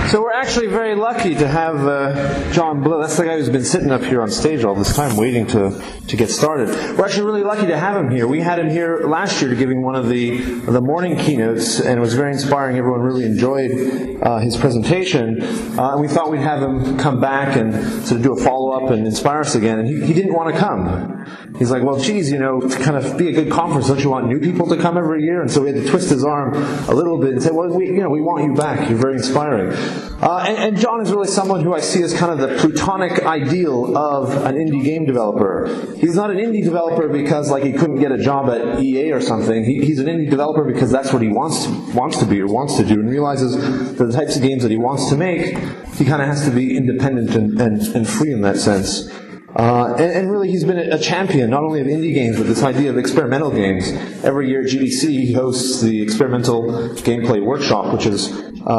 So we're actually very lucky to have John Blow. That's the guy who's been sitting up here on stage all this time waiting to get started. We're actually really lucky to have him here. We had him here last year giving one of the morning keynotes, and it was very inspiring. Everyone really enjoyed his presentation. And we thought we'd have him come back and sort of do a follow-up and inspire us again. And he didn't want to come. He's like, well, geez, to kind of be a good conference, don't you want new people to come every year? And so we had to twist his arm a little bit and say, well, we want you back. You're very inspiring. And John is really someone who I see as kind of the plutonic ideal of an indie game developer. He's not an indie developer because he couldn't get a job at EA or something. He's an indie developer because that's what he wants to be or wants to do, and realizes that the types of games that he wants to make, he kind of has to be independent and free in that sense. And really, he's been a champion not only of indie games, but this idea of experimental games. Every year at GDC, he hosts the Experimental Gameplay Workshop, which is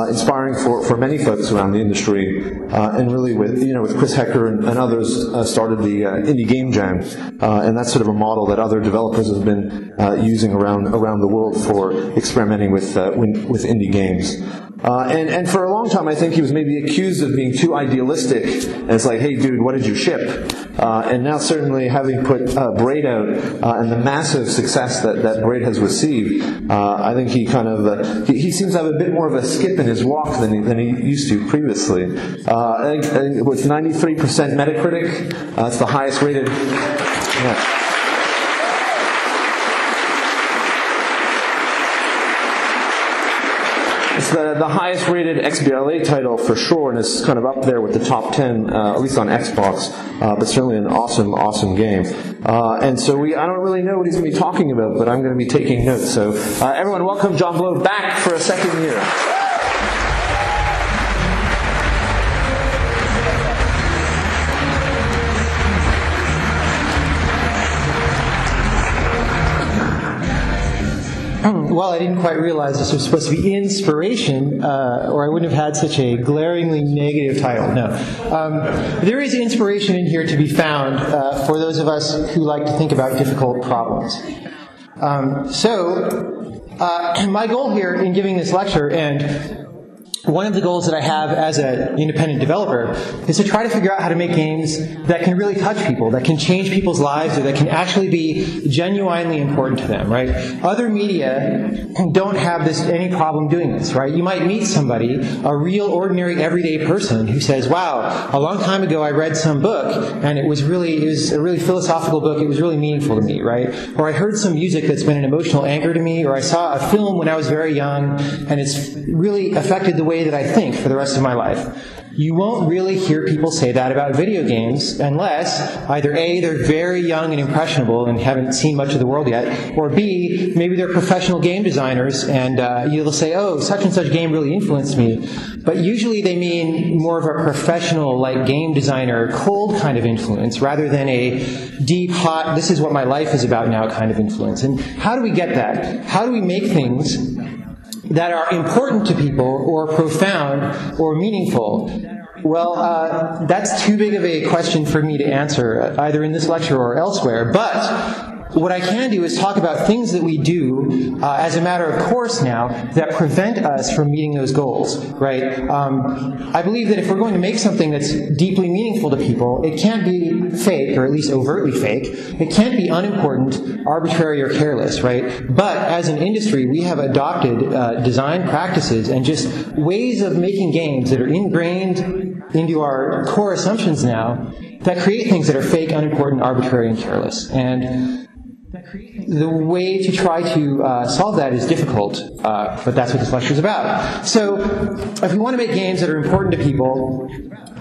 inspiring for many folks around the industry. And really, with Chris Hecker and others, started the Indie Game Jam, and that's sort of a model that other developers have been using around the world for experimenting with indie games. And for a long time, I think he was maybe accused of being too idealistic. And it's like, hey, dude, what did you ship? And now, certainly, having put Braid out and the massive success that Braid has received, I think he kind of he seems to have a bit more of a skip in his walk than he used to previously. I think with 93% Metacritic, it's the highest rated. Yeah. It's the highest rated XBLA title for sure, and it's kind of up there with the top 10, at least on Xbox, but certainly an awesome game. And so I don't really know what he's going to be talking about, but I'm going to be taking notes. So everyone, welcome John Blow back for a second year. Well, I didn't quite realize this was supposed to be inspiration, or I wouldn't have had such a glaringly negative title. No. There is inspiration in here to be found for those of us who like to think about difficult problems. My goal here in giving this lecture, and one of the goals that I have as an independent developer, is to try to figure out how to make games that can really touch people, that can change people's lives, or that can actually be genuinely important to them, right? Other media don't have any problem doing this, right? You might meet somebody, a real, ordinary, everyday person, who says, wow, a long time ago I read some book, and it was a really philosophical book, it was really meaningful to me, right? Or I heard some music that's been an emotional anchor to me, or I saw a film when I was very young, and it's really affected the way that I think for the rest of my life. You won't really hear people say that about video games unless either A, they're very young and impressionable and haven't seen much of the world yet, or B, maybe they're professional game designers and you'll say, oh, such and such game really influenced me. But usually they mean more of a professional, game designer, cold kind of influence rather than a deep, hot, this is what my life is about now kind of influence. And how do we get that? How do we make things that are important to people or profound or meaningful? Well, that's too big of a question for me to answer, either in this lecture or elsewhere. But what I can do is talk about things that we do as a matter of course now that prevent us from meeting those goals, right? I believe that if we're going to make something that's deeply meaningful to people, it can't be fake, or at least overtly fake. It can't be unimportant, arbitrary, or careless, right? But as an industry, we have adopted design practices and just ways of making games that are ingrained into our core assumptions now that create things that are fake, unimportant, arbitrary, and careless. And the way to try to solve that is difficult, but that's what this lecture is about. So, if we want to make games that are important to people,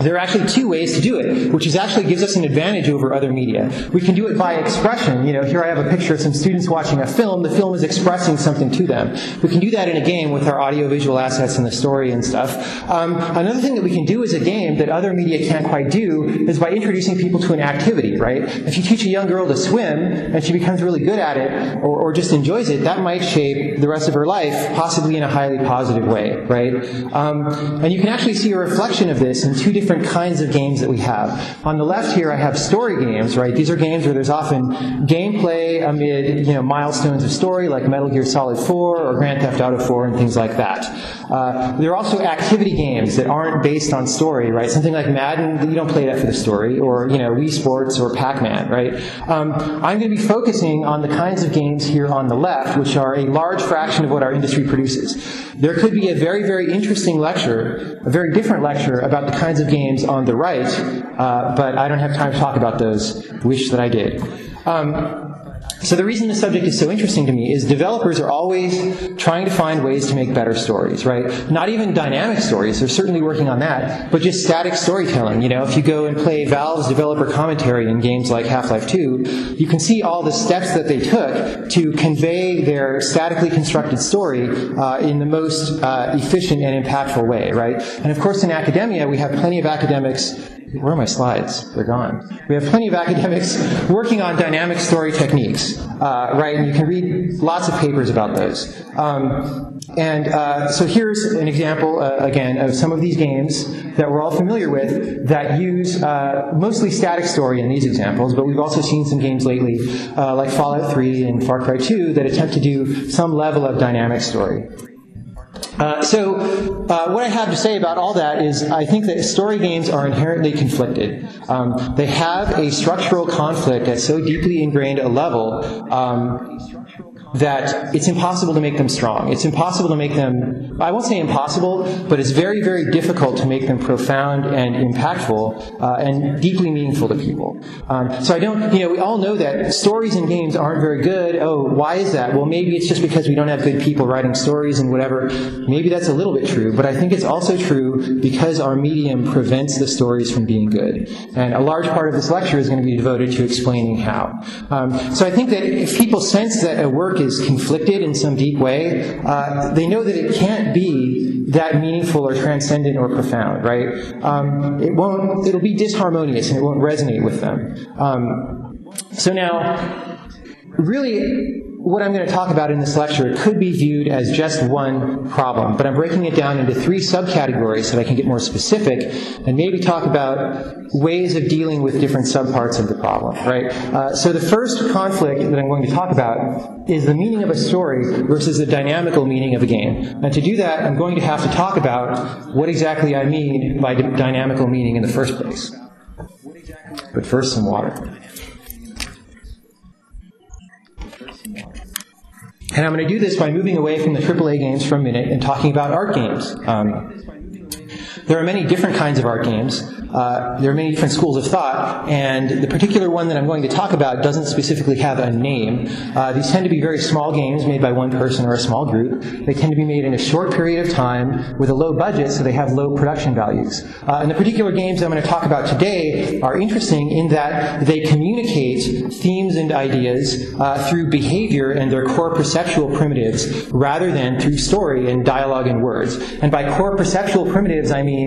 there are actually two ways to do it, which actually gives us an advantage over other media. We can do it by expression. Here I have a picture of some students watching a film. The film is expressing something to them. We can do that in a game with our audio-visual assets and the story and stuff. Another thing that we can do as a game that other media can't quite do is by introducing people to an activity, right? If you teach a young girl to swim and she becomes becomes really good at it or just enjoys it, that might shape the rest of her life, possibly in a highly positive way, right? And you can actually see a reflection of this in two different kinds of games that we have. On the left here, I have story games, right? These are games where there's often gameplay amid, milestones of story, like Metal Gear Solid 4 or Grand Theft Auto 4 and things like that. There are also activity games that aren't based on story, right? Something like Madden, you don't play that for the story, or Wii Sports or Pac-Man, right? I'm going to be focusing on the kinds of games here on the left, which are a large fraction of what our industry produces. There could be a very, very interesting lecture, a very different lecture about the kinds of games on the right, but I don't have time to talk about those. Wish that I did. So the reason this subject is so interesting to me is developers are always trying to find ways to make better stories, right? Not even dynamic stories, they're certainly working on that, but just static storytelling. If you go and play Valve's developer commentary in games like Half-Life 2, you can see all the steps that they took to convey their statically constructed story in the most efficient and impactful way, right? And of course in academia, we have plenty of academics. Where are my slides? They're gone. We have plenty of academics working on dynamic story techniques, right? And you can read lots of papers about those. So here's an example, again, of some of these games that we're all familiar with that use mostly static story in these examples, but we've also seen some games lately, like Fallout 3 and Far Cry 2, that attempt to do some level of dynamic story. What I have to say about all that is I think that story games are inherently conflicted. They have a structural conflict at so deeply ingrained a level that it's impossible to make them strong. It's impossible to make them, I won't say impossible, but it's very, very difficult to make them profound and impactful and deeply meaningful to people. We all know that stories in games aren't very good. Oh, why is that? Well, maybe it's just because we don't have good people writing stories and whatever. Maybe that's a little bit true, but I think it's also true because our medium prevents the stories from being good. And a large part of this lecture is going to be devoted to explaining how. So I think that if people sense that a work is conflicted in some deep way, they know that it can't be that meaningful or transcendent or profound, right? It'll be disharmonious and it won't resonate with them. So now, really, what I'm going to talk about in this lecture could be viewed as just one problem, but I'm breaking it down into three subcategories so that I can get more specific and maybe talk about ways of dealing with different subparts of the problem, right? So the first conflict that I'm going to talk about is the meaning of a story versus the dynamical meaning of a game. And to do that, I'm going to have to talk about what exactly I mean by dynamical meaning in the first place. But first, some water. And I'm going to do this by moving away from the AAA games for a minute and talking about art games. There are many different kinds of art games. There are many different schools of thought, and the particular one that I'm going to talk about doesn't specifically have a name. These tend to be very small games made by one person or a small group. They tend to be made in a short period of time with a low budget, so they have low production values. And the particular games I'm going to talk about today are interesting in that they communicate themes and ideas through behavior and their core perceptual primitives rather than through story and dialogue and words. And by core perceptual primitives, I mean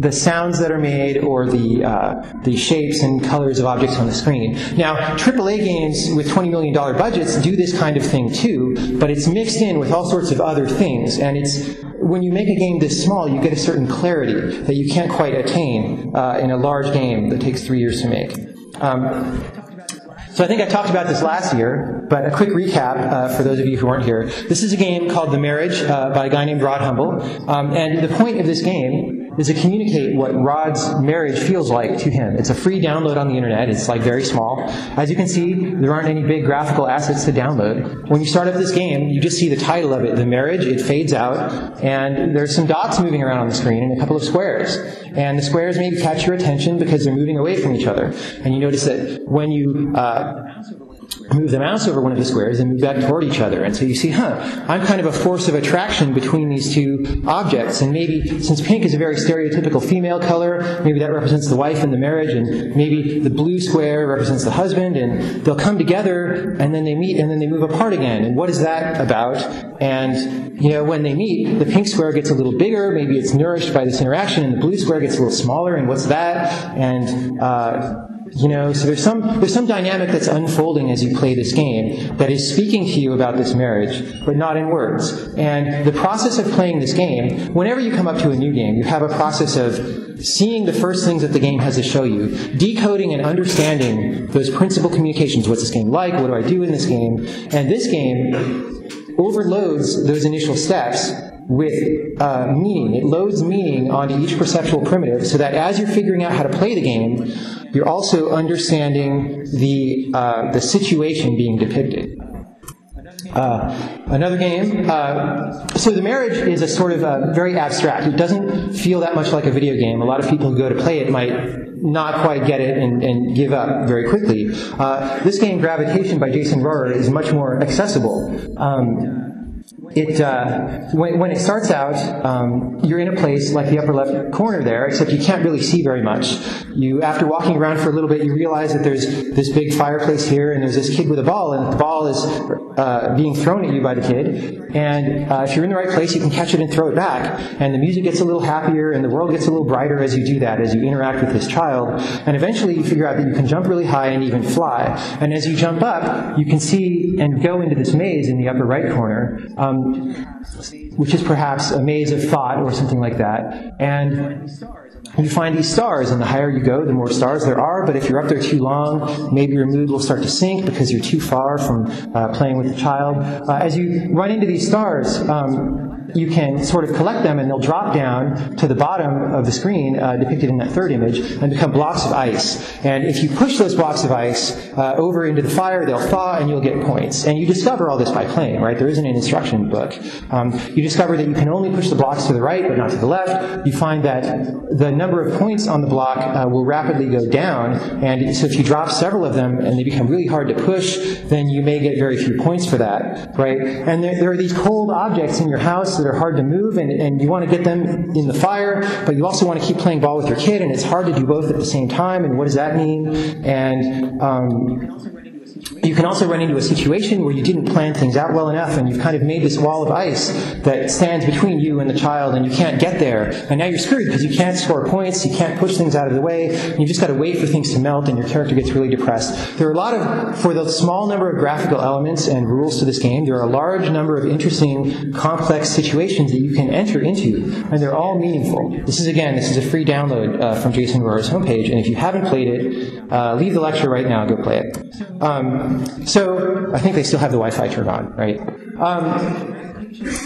the sounds that are made or the shapes and colors of objects on the screen. Now, AAA games with $20 million budgets do this kind of thing too, but it's mixed in with all sorts of other things. And when you make a game this small, you get a certain clarity that you can't quite attain in a large game that takes 3 years to make. So I think I talked about this last year, but a quick recap for those of you who weren't here. This is a game called The Marriage by a guy named Rod Humble. And the point of this game is to communicate what Rod's marriage feels like to him. It's a free download on the internet. It's very small. As you can see, there aren't any big graphical assets to download. When you start up this game, you just see the title of it, The Marriage. It fades out, and there's some dots moving around on the screen and a couple of squares. And the squares maybe catch your attention because they're moving away from each other. And you notice that when you move the mouse over one of the squares and move back toward each other. And so you see, I'm kind of a force of attraction between these two objects. And maybe, since pink is a very stereotypical female color, maybe that represents the wife in the marriage, and maybe the blue square represents the husband, and they'll come together, and then they meet, and then they move apart again. And what is that about? And, when they meet, the pink square gets a little bigger, maybe it's nourished by this interaction, and the blue square gets a little smaller, and what's that? And, So there's some dynamic that's unfolding as you play this game that is speaking to you about this marriage, but not in words. And the process of playing this game, whenever you come up to a new game, you have a process of seeing the first things that the game has to show you, decoding and understanding those principal communications. What's this game like? What do I do in this game? And this game overloads those initial steps with meaning. It loads meaning onto each perceptual primitive so that as you're figuring out how to play the game, you're also understanding the situation being depicted. Another game. So the marriage is a sort of very abstract. It doesn't feel that much like a video game. A lot of people who go to play it might not quite get it and give up very quickly. This game, Gravitation by Jason Rohrer, is much more accessible. When it starts out, you're in a place like the upper left corner there, except you can't really see very much. After walking around for a little bit, you realize that there's this big fireplace here, and there's this kid with a ball, and the ball is being thrown at you by the kid. And if you're in the right place, you can catch it and throw it back. And the music gets a little happier, and the world gets a little brighter as you do that, as you interact with this child. And eventually, you figure out that you can jump really high and even fly. And as you jump up, you can see and go into this maze in the upper right corner. Which is perhaps a maze of thought or something like that. And you find these stars, and the higher you go, the more stars there are, but if you're up there too long, maybe your mood will start to sink because you're too far from playing with the child. As you run into these stars, you can sort of collect them, and they'll drop down to the bottom of the screen, depicted in that third image, and become blocks of ice. And if you push those blocks of ice over into the fire, they'll thaw, and you'll get points. And you discover all this by playing, right? There isn't an instruction book. You discover that you can only push the blocks to the right, but not to the left. You find that the number of points on the block will rapidly go down, and so if you drop several of them and they become really hard to push, then you may get very few points for that, right? And there are these cold objects in your house that are hard to move, and you want to get them in the fire, but you also want to keep playing ball with your kid, and it's hard to do both at the same time, and what does that mean? And you can also run into a situation where you didn't plan things out well enough, and you've kind of made this wall of ice that stands between you and the child, and you can't get there. And now you're screwed because you can't score points, you can't push things out of the way, and you've just got to wait for things to melt, and your character gets really depressed. There are a lot of, for the small number of graphical elements and rules to this game, there are a large number of interesting, complex situations that you can enter into, and they're all meaningful. This is a free download from Jason Rohrer's homepage, and if you haven't played it, leave the lecture right now and go play it. So I think they still have the Wi-Fi turned on, right?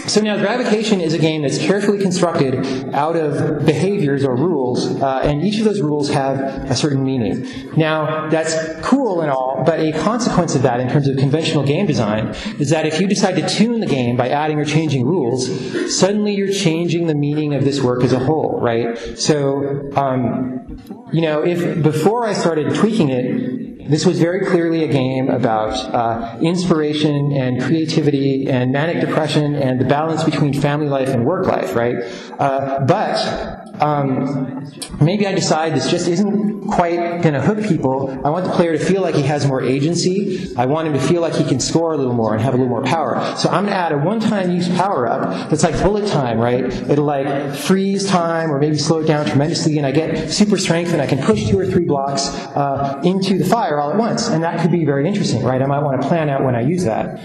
So now Gravitation is a game that's carefully constructed out of behaviors or rules, and each of those rules have a certain meaning. Now, that's cool and all, but a consequence of that in terms of conventional game design is that if you decide to tune the game by adding or changing rules, suddenly you're changing the meaning of this work as a whole, right? So, if before I started tweaking it, this was very clearly a game about inspiration and creativity and manic depression and the balance between family life and work life, right? But maybe I decide this just isn't quite going to hook people. I want the player to feel like he has more agency. I want him to feel like he can score a little more and have a little more power. So I'm going to add a one-time use power-up that's like bullet time, right? It'll like freeze time or maybe slow it down tremendously, and I get super strength, and I can push 2 or 3 blocks into the fire all at once. And that could be very interesting, right? I might want to plan out when I use that.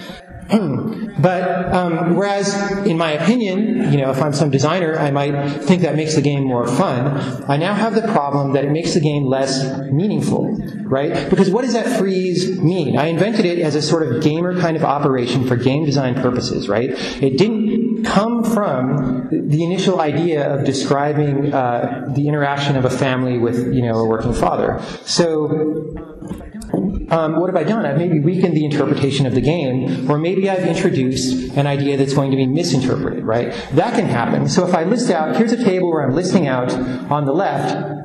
But whereas, in my opinion, if I'm some designer, I might think that makes the game more fun. I now have the problem that it makes the game less meaningful, right? Because what does that freeze mean? I invented it as a sort of gamer kind of operation for game design purposes, right? It didn't come from the initial idea of describing the interaction of a family with, a working father. So what have I done? I've maybe weakened the interpretation of the game, or maybe I've introduced an idea that's going to be misinterpreted, right? That can happen. So if I list out, here's a table where I'm listing out on the left,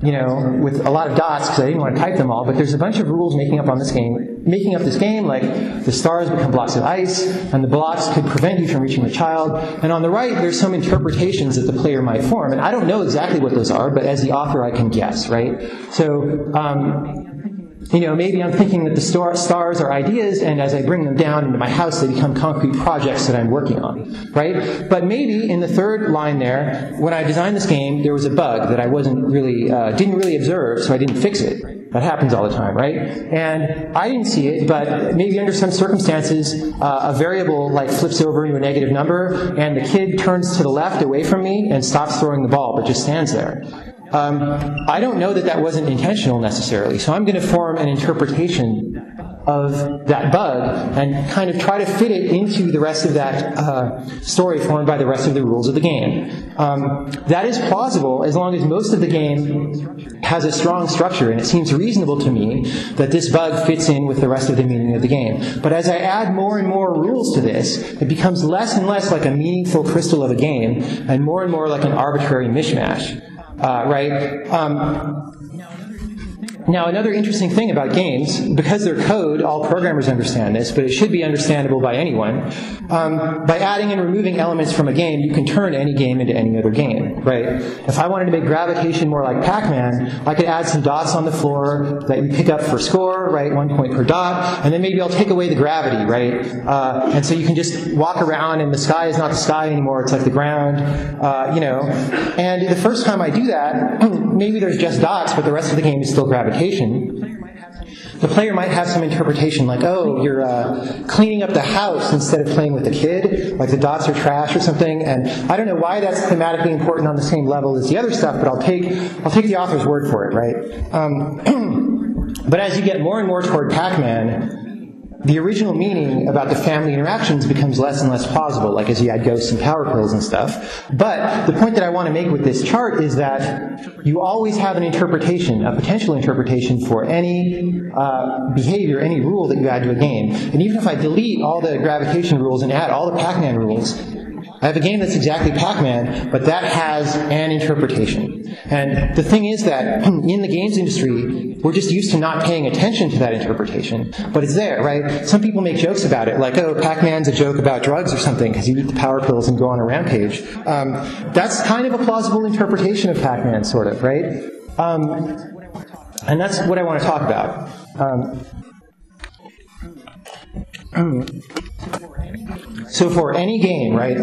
with a lot of dots because I didn't want to type them all, but there's a bunch of rules making up this game, like the stars become blocks of ice, and the blocks could prevent you from reaching the child. And on the right, there's some interpretations that the player might form, and I don't know exactly what those are, but as the author, I can guess, right? So, maybe I'm thinking that the stars are ideas, and as I bring them down into my house, they become concrete projects that I'm working on, right? But maybe in the third line there, when I designed this game, there was a bug that I didn't really observe, so I didn't fix it. That happens all the time, right? And I didn't see it, but maybe under some circumstances, a variable like flips over into a negative number, and the kid turns to the left away from me and stops throwing the ball, but just stands there. I don't know that that wasn't intentional necessarily, so I'm going to form an interpretation of that bug and kind of try to fit it into the rest of that story formed by the rest of the rules of the game. That is plausible as long as most of the game has a strong structure, and it seems reasonable to me that this bug fits in with the rest of the meaning of the game. But as I add more and more rules to this, it becomes less and less like a meaningful crystal of a game and more like an arbitrary mishmash. Right? Now, another interesting thing about games, because they're code, all programmers understand this, but it should be understandable by anyone. By adding and removing elements from a game, you can turn any game into any other game, right? If I wanted to make gravitation more like Pac-Man, I could add some dots on the floor that you pick up for score, right? 1 point per dot, and then maybe I'll take away the gravity, right? And so you can just walk around, and the sky is not the sky anymore; it's like the ground, And the first time I do that, maybe there's just dots, but the rest of the game is still gravitation. The player might have some interpretation like, oh, you're cleaning up the house instead of playing with the kid, like the dots are trash or something, and I don't know why that's thematically important on the same level as the other stuff, but I'll take the author's word for it, right? But as you get more and more toward Pac-Man, the original meaning about the family interactions becomes less and less plausible, like as you add ghosts and power pills and stuff. But the point that I want to make with this chart is that you always have an interpretation, a potential interpretation for any behavior, any rule that you add to a game. And even if I delete all the gravitation rules and add all the Pac-Man rules, I have a game that's exactly Pac-Man, but that has an interpretation. And the thing is that in the games industry, we're just used to not paying attention to that interpretation. But it's there, right? Some people make jokes about it, like, oh, Pac-Man's a joke about drugs or something, because you eat the power pills and go on a rampage. That's kind of a plausible interpretation of Pac-Man, sort of, right? And that's what I want to talk about. So for any game, right,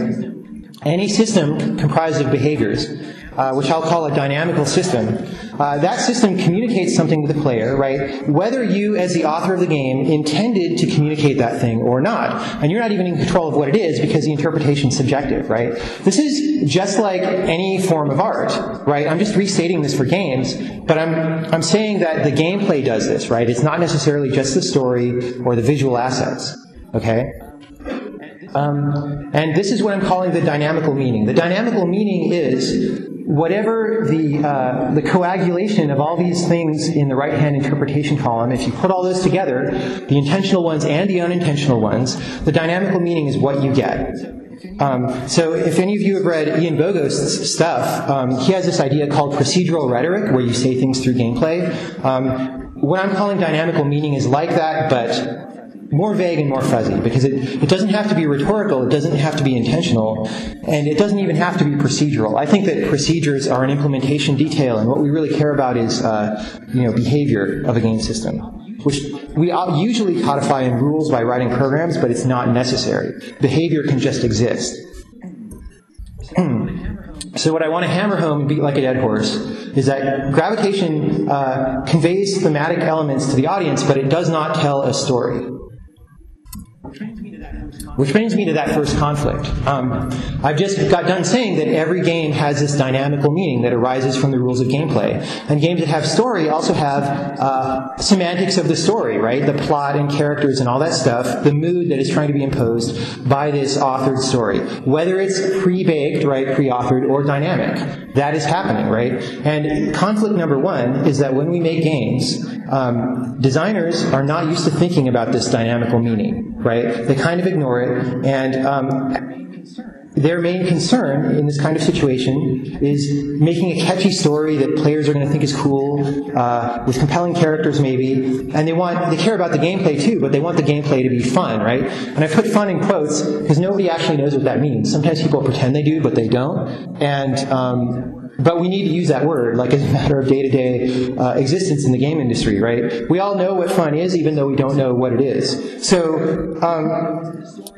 any system comprised of behaviors, which I'll call a dynamical system, that system communicates something to the player, right, whether you, as the author of the game, intended to communicate that thing or not. And you're not even in control of what it is because the interpretation's subjective, right? This is just like any form of art, right? I'm just restating this for games, but I'm saying that the gameplay does this, right? It's not necessarily just the story or the visual assets, okay? And this is what I'm calling the dynamical meaning. The dynamical meaning is whatever the coagulation of all these things in the right-hand interpretation column, if you put all those together, the intentional ones and the unintentional ones, the dynamical meaning is what you get. So if any of you have read Ian Bogost's stuff, he has this idea called procedural rhetoric, where you say things through gameplay. What I'm calling dynamical meaning is like that, but more vague and more fuzzy, because it doesn't have to be rhetorical, it doesn't have to be intentional, and it doesn't even have to be procedural. I think that procedures are an implementation detail, and what we really care about is behavior of a game system, which we usually codify in rules by writing programs, but it's not necessary. Behavior can just exist. So what I want to hammer home and beat like a dead horse is that gravitation conveys thematic elements to the audience, but it does not tell a story. Which brings me to that first conflict. I've just got done saying that every game has this dynamical meaning that arises from the rules of gameplay. And games that have story also have semantics of the story, right? The plot and characters and all that stuff, the mood that is trying to be imposed by this authored story. Whether it's pre-baked, right, pre-authored, or dynamic. That is happening, right? And conflict number one is that when we make games, designers are not used to thinking about this dynamical meaning, right? They kind of ignore it, and their main concern in this kind of situation is making a catchy story that players are going to think is cool, with compelling characters maybe, and they care about the gameplay too, but they want the gameplay to be fun, right? And I put fun in quotes because nobody actually knows what that means. Sometimes people pretend they do, but they don't, and but we need to use that word, like as a matter of day-to-day existence in the game industry, right? We all know what fun is, even though we don't know what it is. So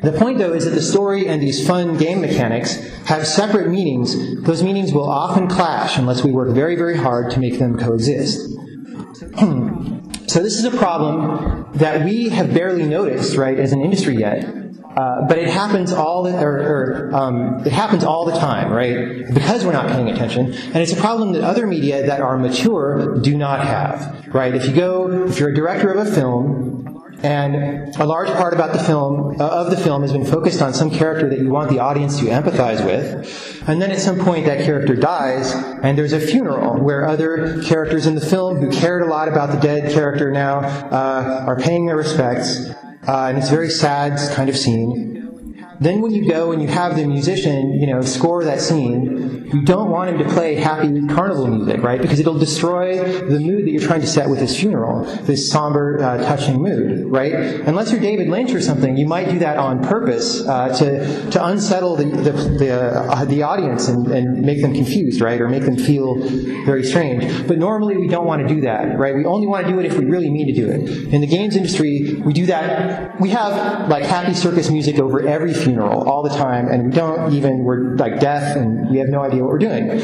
the point, though, is that the story and these fun game mechanics have separate meanings. Those meanings will often clash unless we work very, very hard to make them coexist. So this is a problem that we have barely noticed, right, as an industry yet. But it happens it happens all the time, right? Because we're not paying attention, and it's a problem that other media that are mature do not have, right? If you're a director of a film, and a large part about the film has been focused on some character that you want the audience to empathize with, and then at some point that character dies, and there's a funeral where other characters in the film who cared a lot about the dead character now are paying their respects. And it's a very sad kind of scene. Then when you go and you have the musician, score that scene, you don't want him to play happy carnival music, right? Because it'll destroy the mood that you're trying to set with this funeral, this somber, touching mood, right? Unless you're David Lynch or something, you might do that on purpose to unsettle the audience and make them confused, right? Or make them feel very strange. But normally we don't want to do that, right? We only want to do it if we really mean to do it. In the games industry, we do that. We have like happy circus music over every funeral all the time, and we're like deaf and we have no idea what we're doing.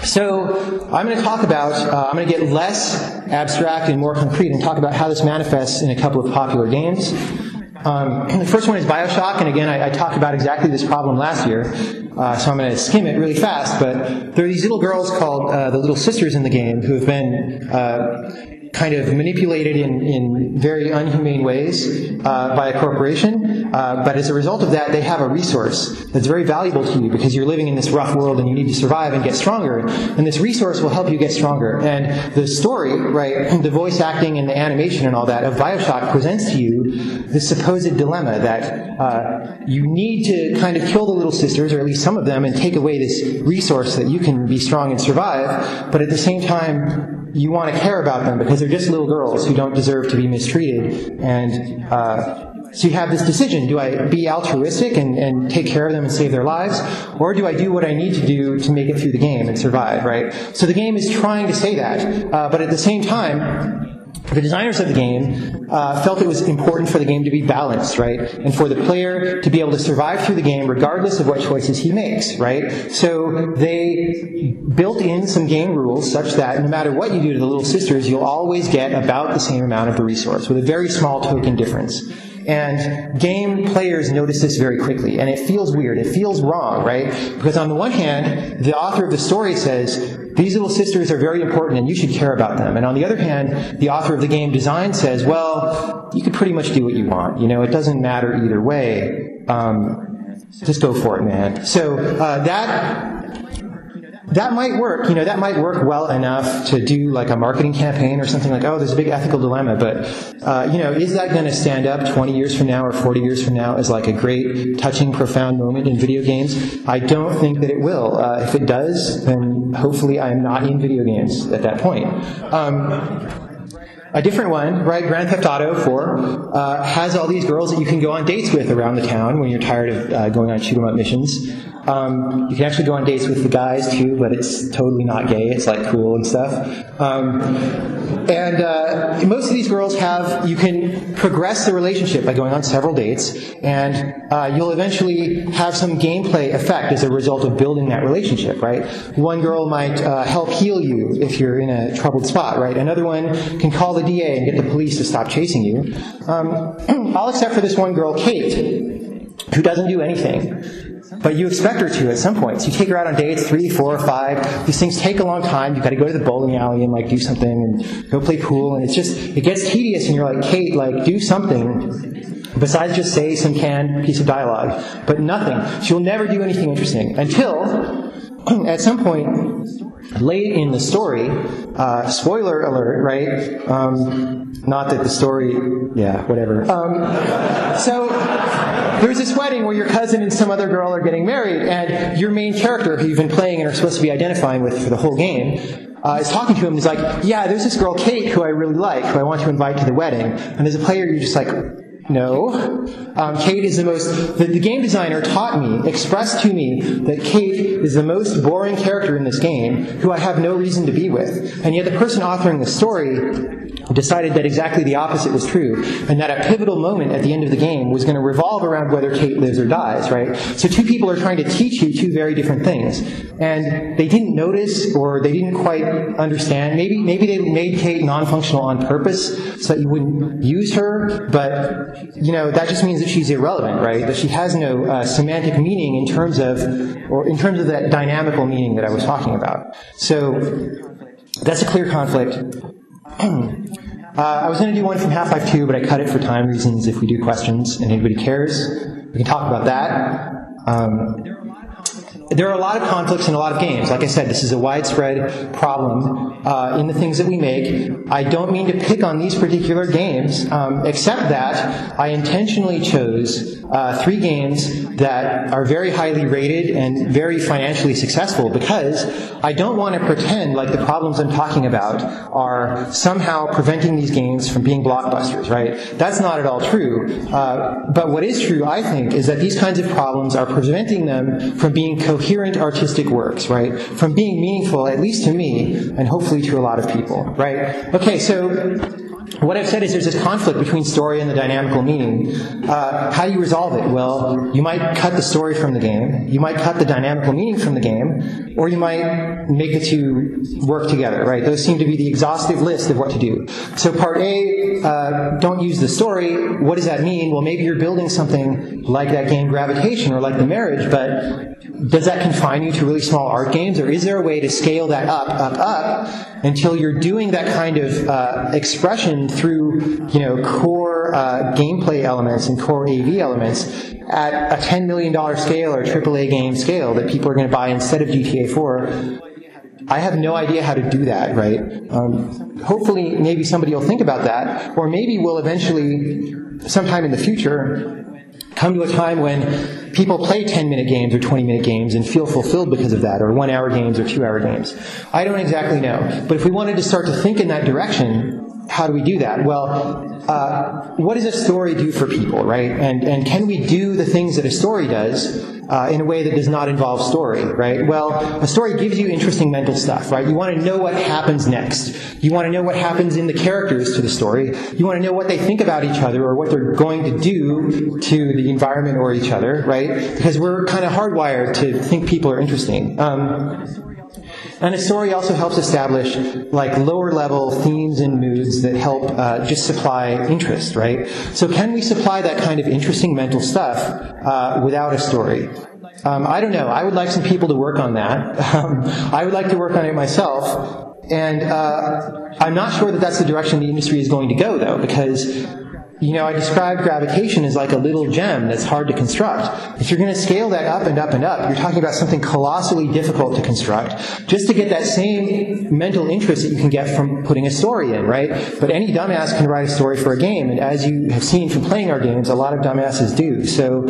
So I'm going to talk about, I'm going to get less abstract and more concrete and talk about how this manifests in a couple of popular games. The first one is Bioshock, and again, I talked about exactly this problem last year, so I'm going to skim it really fast, but there are these little girls called the Little Sisters in the game who have been kind of manipulated in very unhumane ways by a corporation, but as a result of that, they have a resource that's very valuable to you because you're living in this rough world and you need to survive and get stronger, and this resource will help you get stronger. And the story, right, the voice acting and the animation and all that of Bioshock presents to you this supposed dilemma that you need to kind of kill the Little Sisters, or at least some of them, and take away this resource that you can be strong and survive, but at the same time, you want to care about them because they're just little girls who don't deserve to be mistreated. And so you have this decision: do I be altruistic and take care of them and save their lives, or do I do what I need to do to make it through the game and survive, right? So the game is trying to say that, but at the same time, the designers of the game felt it was important for the game to be balanced, right? And for the player to be able to survive through the game regardless of what choices he makes, right? So they built in some game rules such that no matter what you do to the Little Sisters, you'll always get about the same amount of the resource with a very small token difference. And game players notice this very quickly, and it feels weird. It feels wrong, right? Because on the one hand, the author of the story says, these little sisters are very important and you should care about them. And on the other hand, the author of the game design says, well, you can pretty much do what you want. It doesn't matter either way. Just go for it, man. So that might work. That might work well enough to do like a marketing campaign or something like, oh, there's a big ethical dilemma. But, is that going to stand up 20 years from now or 40 years from now as like a great, touching, profound moment in video games? I don't think that it will. If it does, then hopefully I am not in video games at that point. A different one, right, Grand Theft Auto 4, has all these girls that you can go on dates with around the town when you're tired of going on shoot-'em-up missions. You can actually go on dates with the guys too, but it's totally not gay. It's like cool and stuff. And most of these girls you can progress the relationship by going on several dates, and you'll eventually have some gameplay effect as a result of building that relationship, right? One girl might help heal you if you're in a troubled spot, right? Another one can call the DA and get the police to stop chasing you. All except for this one girl, Kate, who doesn't do anything. But you expect her to at some point. So you take her out on dates, 3, 4, 5. These things take a long time. You've got to go to the bowling alley and like do something and go play pool. And it gets tedious. And you're like, Kate, like do something besides just say some canned piece of dialogue. But nothing. She'll never do anything interesting until at some point late in the story, spoiler alert, right? Not that the story, yeah, whatever. So there's this wedding where your cousin and some other girl are getting married, and your main character, who you've been playing and are supposed to be identifying with for the whole game, is talking to him and he's like, yeah, there's this girl, Kate, who I really like, who I want to invite to the wedding. And as a player, you're just like, No. Kate is the game designer taught me, expressed to me, that Kate is the most boring character in this game who I have no reason to be with. And yet the person authoring the story decided that exactly the opposite was true, and that a pivotal moment at the end of the game was going to revolve around whether Kate lives or dies, right? So two people are trying to teach you two very different things, and they didn't notice, or they didn't quite understand. Maybe they made Kate non-functional on purpose so that you wouldn't use her, but that just means that she's irrelevant, right? That she has no semantic meaning in terms of that dynamical meaning that I was talking about. So that's a clear conflict. I was going to do one from Half-Life 2, but I cut it for time reasons. If we do questions and anybody cares, we can talk about that. There are a lot of conflicts in a lot of games. Like I said, this is a widespread problem in the things that we make. I don't mean to pick on these particular games, except that I intentionally chose 3 games that are very highly rated and very financially successful, because I don't want to pretend like the problems I'm talking about are somehow preventing these games from being blockbusters, right? That's not at all true. But what is true, I think, is that these kinds of problems are preventing them from being coherent artistic works, right? From being meaningful, at least to me, and hopefully to a lot of people, right? Okay, so what I've said is there's this conflict between story and the dynamical meaning. How do you resolve it? Well, you might cut the story from the game, you might cut the dynamical meaning from the game, or you might make the two work together, right? Those seem to be the exhaustive list of what to do. So part A, don't use the story. What does that mean? Well, maybe you're building something like that game Gravitation or like The Marriage, but does that confine you to really small art games, or is there a way to scale that up until you're doing that kind of expression through, core gameplay elements and core AV elements at a $10 million scale or a AAA game scale that people are going to buy instead of GTA 4? I have no idea how to do that, right? Hopefully, maybe somebody will think about that, or maybe we'll eventually, sometime in the future, come to a time when people play 10-minute games or 20-minute games and feel fulfilled because of that, or 1-hour games or 2-hour games. I don't exactly know. But if we wanted to start to think in that direction, how do we do that? Well, what does a story do for people, right? And can we do the things that a story does in a way that does not involve story, right? Well, a story gives you interesting mental stuff, right? You want to know what happens next. You want to know what happens in the characters to the story. You want to know what they think about each other or what they're going to do to the environment or each other, right? Because we're kind of hardwired to think people are interesting. And a story also helps establish lower-level themes and moods that help just supply interest, right? So can we supply that kind of interesting mental stuff without a story? I don't know. I would like some people to work on that. I would like to work on it myself. And I'm not sure that that's the direction the industry is going to go, though, because I described Gravitation as like a little gem that's hard to construct. If you're going to scale that up and up and up, you're talking about something colossally difficult to construct just to get that same mental interest that you can get from putting a story in, right? But any dumbass can write a story for a game, and as you have seen from playing our games, a lot of dumbasses do. So,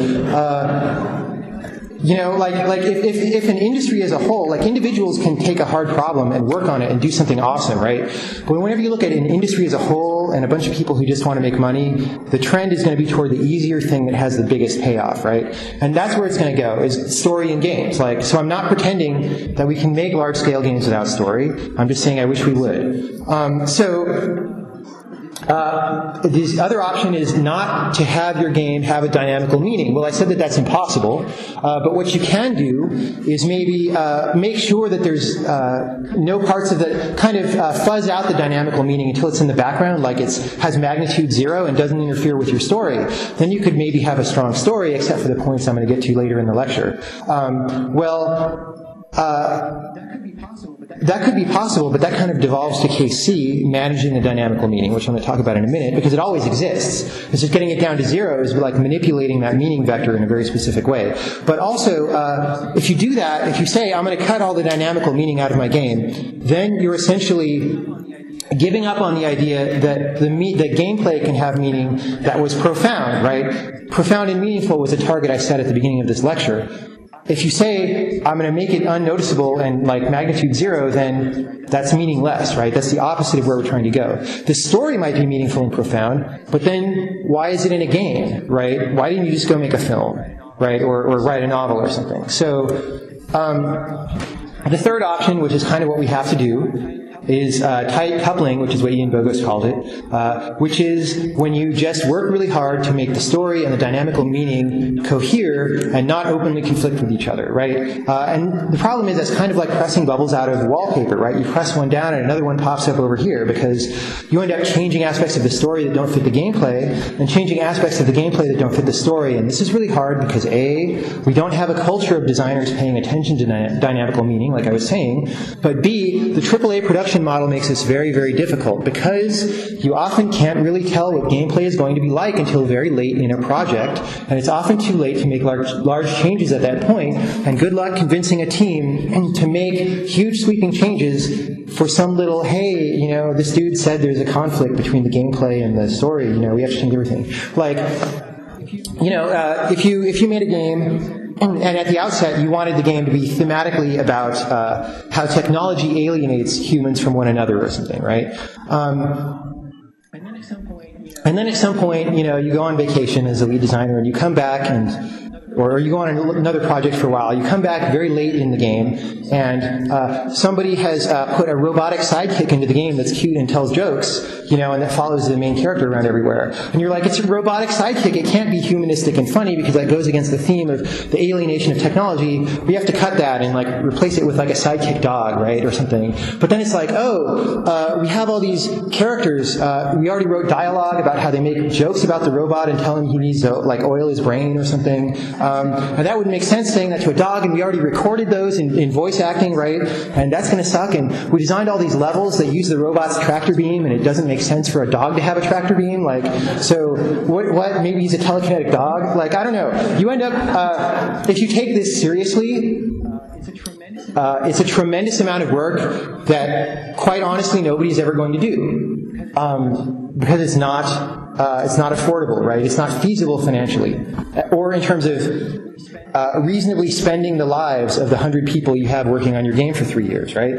if an industry as a whole, individuals can take a hard problem and work on it and do something awesome, right? But whenever you look at an industry as a whole and a bunch of people who just want to make money, the trend is going to be toward the easier thing that has the biggest payoff, right? And that's where it's going to go, is story in games. So I'm not pretending that we can make large-scale games without story. I'm just saying I wish we would. The other option is not to have your game have a dynamical meaning. Well, I said that that's impossible, but what you can do is maybe make sure that there's no parts of the kind of fuzz out the dynamical meaning until it's in the background, like it has magnitude 0 and doesn't interfere with your story. Then you could maybe have a strong story, except for the points I'm going to get to later in the lecture. That could be possible, but that kind of devolves to case C, managing the dynamical meaning, which I'm going to talk about in a minute, because it always exists. It's just getting it down to 0 is like manipulating that meaning vector in a very specific way. But also, if you do that, if you say, I'm going to cut all the dynamical meaning out of my game, then you're essentially giving up on the idea that that gameplay can have meaning that was profound, right? Profound and meaningful was a target I set at the beginning of this lecture. if you say, I'm going to make it unnoticeable and like magnitude 0, then that's meaningless, right? That's the opposite of where we're trying to go. The story might be meaningful and profound, but then why is it in a game, right? Why didn't you just go make a film, right? Or write a novel or something? So the third option, which is kind of what we have to do, is tight coupling, which is what Ian Bogost called it, which is when you just work really hard to make the story and the dynamical meaning cohere and not openly conflict with each other, right? And the problem is that's kind of like pressing bubbles out of wallpaper, right? You press one down and another one pops up over here because you end up changing aspects of the story that don't fit the gameplay and changing aspects of the gameplay that don't fit the story. And this is really hard because A, we don't have a culture of designers paying attention to dynamical meaning, like I was saying, but B, the AAA production model makes this very, very difficult because you often can't really tell what gameplay is going to be like until very late in a project, and it's often too late to make large changes at that point, and good luck convincing a team to make huge sweeping changes for some little, hey, this dude said there's a conflict between the gameplay and the story, we have to change everything. Like, if you made a game and at the outset you wanted the game to be thematically about how technology alienates humans from one another or something, right? And then at some point, you go on vacation as a lead designer and you come back or you go on another project for a while. You come back very late in the game, and somebody has put a robotic sidekick into the game that's cute and tells jokes, and that follows the main character around everywhere. And you're like, it's a robotic sidekick. It can't be humanistic and funny because that goes against the theme of the alienation of technology. We have to cut that and replace it with a sidekick dog, right, or something. But then it's like, we have all these characters. We already wrote dialogue about how they make jokes about the robot and tell him he needs to oil his brain or something. And that would make sense saying that to a dog, and we already recorded those in voice acting, right? And that's going to suck. And we designed all these levels that use the robot's tractor beam, and it doesn't make sense for a dog to have a tractor beam. So what? Maybe he's a telekinetic dog? I don't know. You end up, if you take this seriously, it's a tremendous amount of work that, quite honestly, nobody's ever going to do because it's not affordable, right? It's not feasible financially, or in terms of reasonably spending the lives of the 100 people you have working on your game for 3 years, right?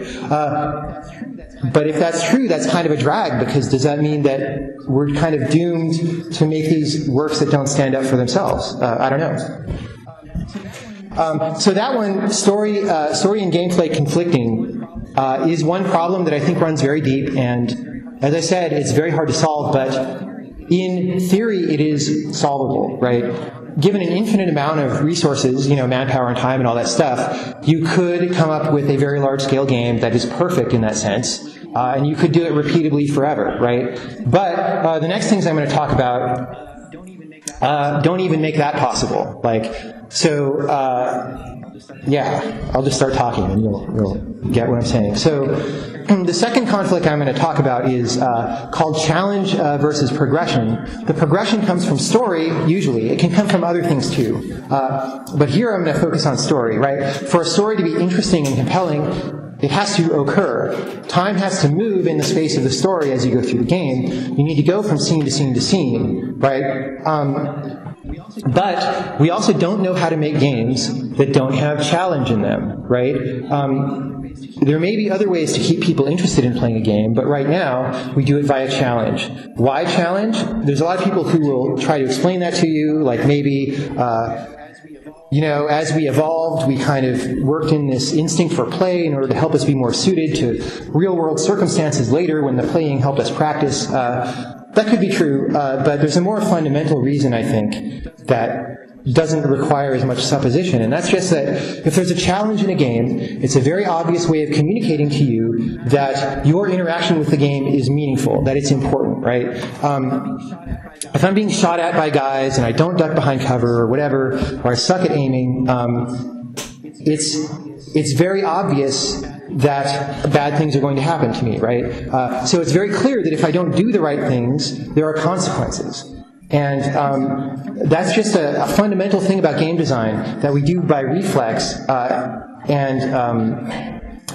But if that's true, that's kind of a drag, because does that mean that we're kind of doomed to make these works that don't stand up for themselves? I don't know. So that one, story and gameplay conflicting, is one problem that I think runs very deep, and as I said, it's very hard to solve, but in theory it is solvable, right? Given an infinite amount of resources, manpower and time and all that stuff, you could come up with a very large-scale game that is perfect in that sense, and you could do it repeatedly forever, right? But the next things I'm going to talk about don't even make that possible. I'll just start talking and you'll get what I'm saying. So the second conflict I'm going to talk about is called challenge versus progression. The progression comes from story, usually. It can come from other things too. But here I'm going to focus on story, right? For a story to be interesting and compelling, it has to occur. Time has to move in the space of the story as you go through the game. You need to go from scene to scene to scene, right? But we also don't know how to make games that don't have challenge in them, right? There may be other ways to keep people interested in playing a game, but right now we do it via challenge. Why challenge? There's a lot of people who will try to explain that to you, maybe as we evolved, we kind of worked in this instinct for play in order to help us be more suited to real-world circumstances later when the playing helped us practice. That could be true, but there's a more fundamental reason, I think, that doesn't require as much supposition, and that's just that if there's a challenge in a game, it's a very obvious way of communicating to you that your interaction with the game is meaningful, that it's important, right? If I'm being shot at by guys and I don't duck behind cover or whatever, or I suck at aiming, it's very obvious that bad things are going to happen to me, right? So it's very clear that if I don't do the right things, there are consequences. And that's just a fundamental thing about game design that we do by reflex, and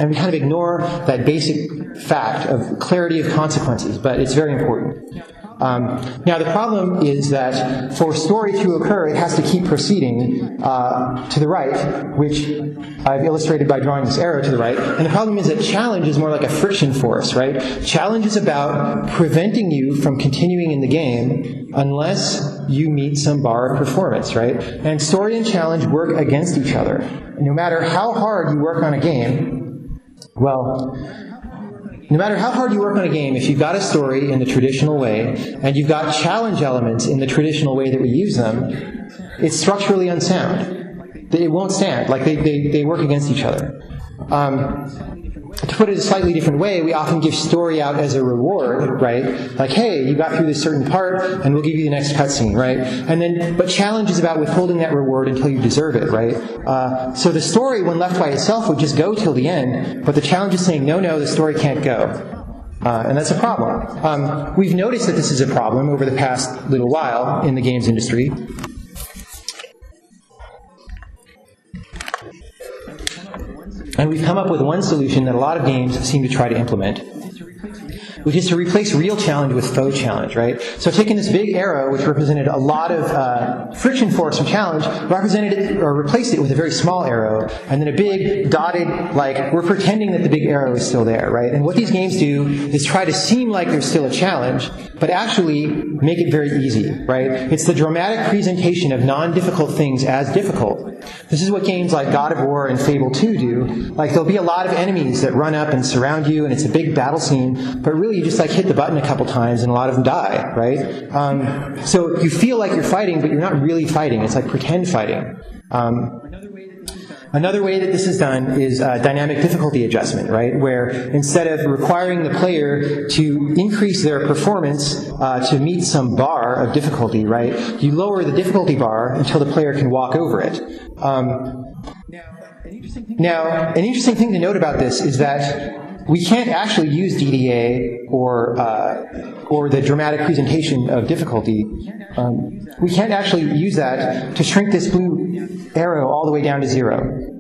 we kind of ignore that basic fact of clarity of consequences, but it's very important. Now, the problem is that for story to occur, it has to keep proceeding to the right, which I've illustrated by drawing this arrow to the right. And the problem is that challenge is more like a friction force, right? Challenge is about preventing you from continuing in the game unless you meet some bar of performance, right? And story and challenge work against each other. No matter how hard you work on a game, well, no matter how hard you work on a game, if you've got a story in the traditional way, and you've got challenge elements in the traditional way that we use them, it's structurally unsound. It won't stand. Like, they work against each other. To put it a slightly different way, we often give story out as a reward, right? Like, hey, you got through this certain part, and we'll give you the next cutscene, right? But challenge is about withholding that reward until you deserve it, right? So the story, when left by itself, would just go till the end, but the challenge is saying, no, the story can't go. And that's a problem. We've noticed that this is a problem over the past little while in the games industry. And we've come up with one solution that a lot of games seem to try to implement, which is to replace real challenge with faux challenge, right? So taking this big arrow, which represented a lot of friction force from challenge, replaced it with a very small arrow, and then a big dotted, like, we're pretending that the big arrow is still there, right? And what these games do is try to seem like there's still a challenge, but actually make it very easy, right? It's the dramatic presentation of non-difficult things as difficult. This is what games like God of War and Fable 2 do. Like, there'll be a lot of enemies that run up and surround you, and it's a big battle scene, but really you just like hit the button a couple times and a lot of them die, right? So you feel like you're fighting, but you're not really fighting. It's like pretend fighting. Another way that this is done is dynamic difficulty adjustment, right? Where instead of requiring the player to increase their performance to meet some bar of difficulty, right, you lower the difficulty bar until the player can walk over it. Now, an interesting thing to note about this is that we can't actually use DDA or the dramatic presentation of difficulty. We can't actually use that to shrink this blue arrow all the way down to 0.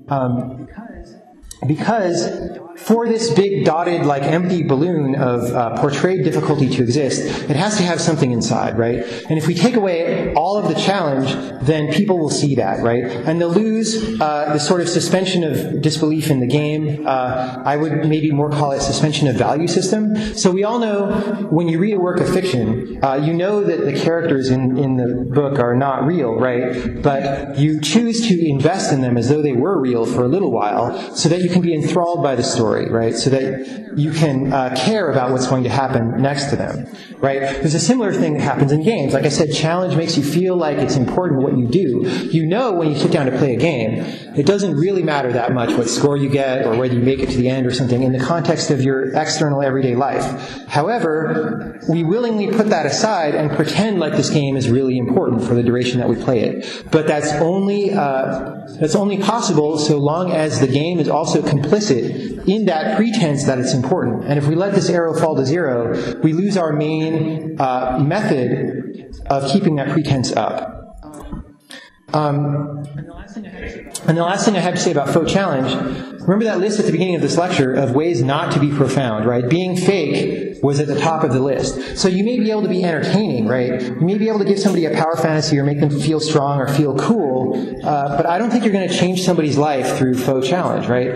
Because for this big dotted, like, empty balloon of portrayed difficulty to exist, it has to have something inside, right? And if we take away all of the challenge, then people will see that, right? And they'll lose the sort of suspension of disbelief in the game. I would maybe more call it suspension of value system. So we all know when you read a work of fiction, you know that the characters in the book are not real, right? But you choose to invest in them as though they were real for a little while so that you can be enthralled by the story. Right, so that you can care about what's going to happen next to them, right? There's a similar thing that happens in games. Like I said, challenge makes you feel like it's important what you do. You know when you sit down to play a game, it doesn't really matter that much what score you get or whether you make it to the end or something in the context of your external everyday life. However, we willingly put that aside and pretend like this game is really important for the duration that we play it. But that's only possible so long as the game is also complicit in that pretense that it's important. And if we let this arrow fall to 0, we lose our main method of keeping that pretense up. And the last thing I have to say about faux challenge, remember that list at the beginning of this lecture of ways not to be profound, right? Being fake was at the top of the list. So you may be able to be entertaining, right? You may be able to give somebody a power fantasy or make them feel strong or feel cool, but I don't think you're going to change somebody's life through faux challenge, right?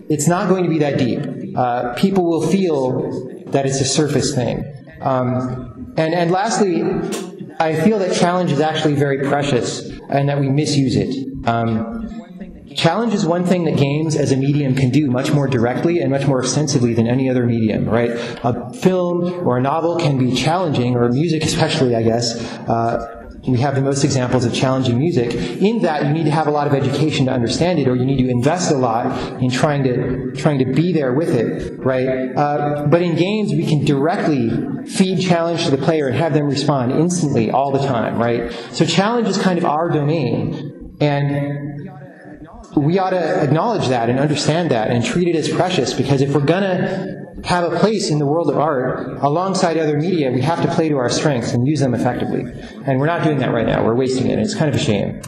It's not going to be that deep. People will feel that it's a surface thing. And lastly, I feel that challenge is actually very precious and that we misuse it. Challenge is one thing that games as a medium can do much more directly and much more extensively than any other medium, right? A film or a novel can be challenging, or music especially, I guess. We have the most examples of challenging music. In that, you need to have a lot of education to understand it, or you need to invest a lot in trying to be there with it, right? But in games, we can directly feed challenge to the player and have them respond instantly all the time, right? So challenge is kind of our domain, and we ought to acknowledge that and understand that and treat it as precious, because if we're going to have a place in the world of art alongside other media, we have to play to our strengths and use them effectively. And we're not doing that right now. We're wasting it, and it's kind of a shame.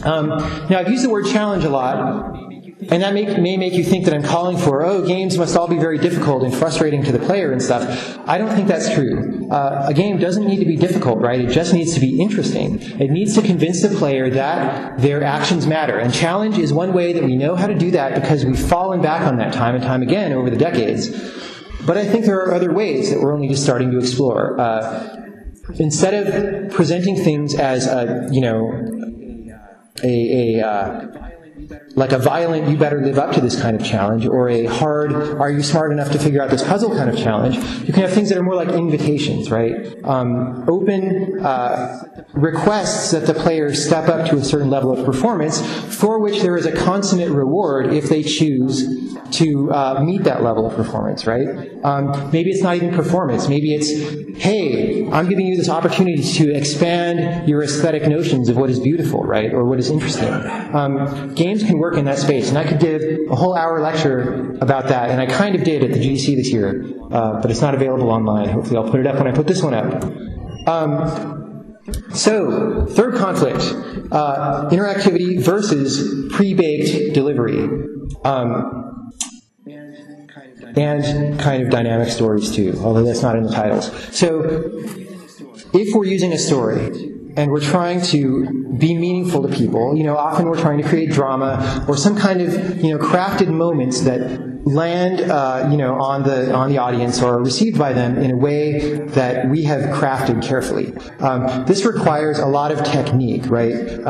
Now, I've used the word challenge a lot And that may make you think that I'm calling for, oh, games must all be very difficult and frustrating to the player and stuff. I don't think that's true. A game doesn't need to be difficult, right? It just needs to be interesting. It needs to convince the player that their actions matter. And challenge is one way that we know how to do that because we've fallen back on that time and time again over the decades. But I think there are other ways that we're only just starting to explore. Instead of presenting things as like a violent, you better live up to this kind of challenge, or a hard, are you smart enough to figure out this puzzle kind of challenge, you can have things that are more like invitations, right? Open requests that the players step up to a certain level of performance for which there is a consummate reward if they choose to meet that level of performance, right? Maybe it's not even performance. Maybe it's, hey, I'm giving you this opportunity to expand your aesthetic notions of what is beautiful, right, or what is interesting. Games can work in that space, and I could give a whole hour lecture about that, and I kind of did at the GDC this year, but it's not available online. Hopefully I'll put it up when I put this one up. So, third conflict, interactivity versus pre-baked delivery. And kind of dynamic stories too, although that's not in the titles. So, if we're using a story, and we're trying to be meaningful to people, often we're trying to create drama, or some kind of, crafted moments that land, on the audience or are received by them in a way that we have crafted carefully. This requires a lot of technique, right?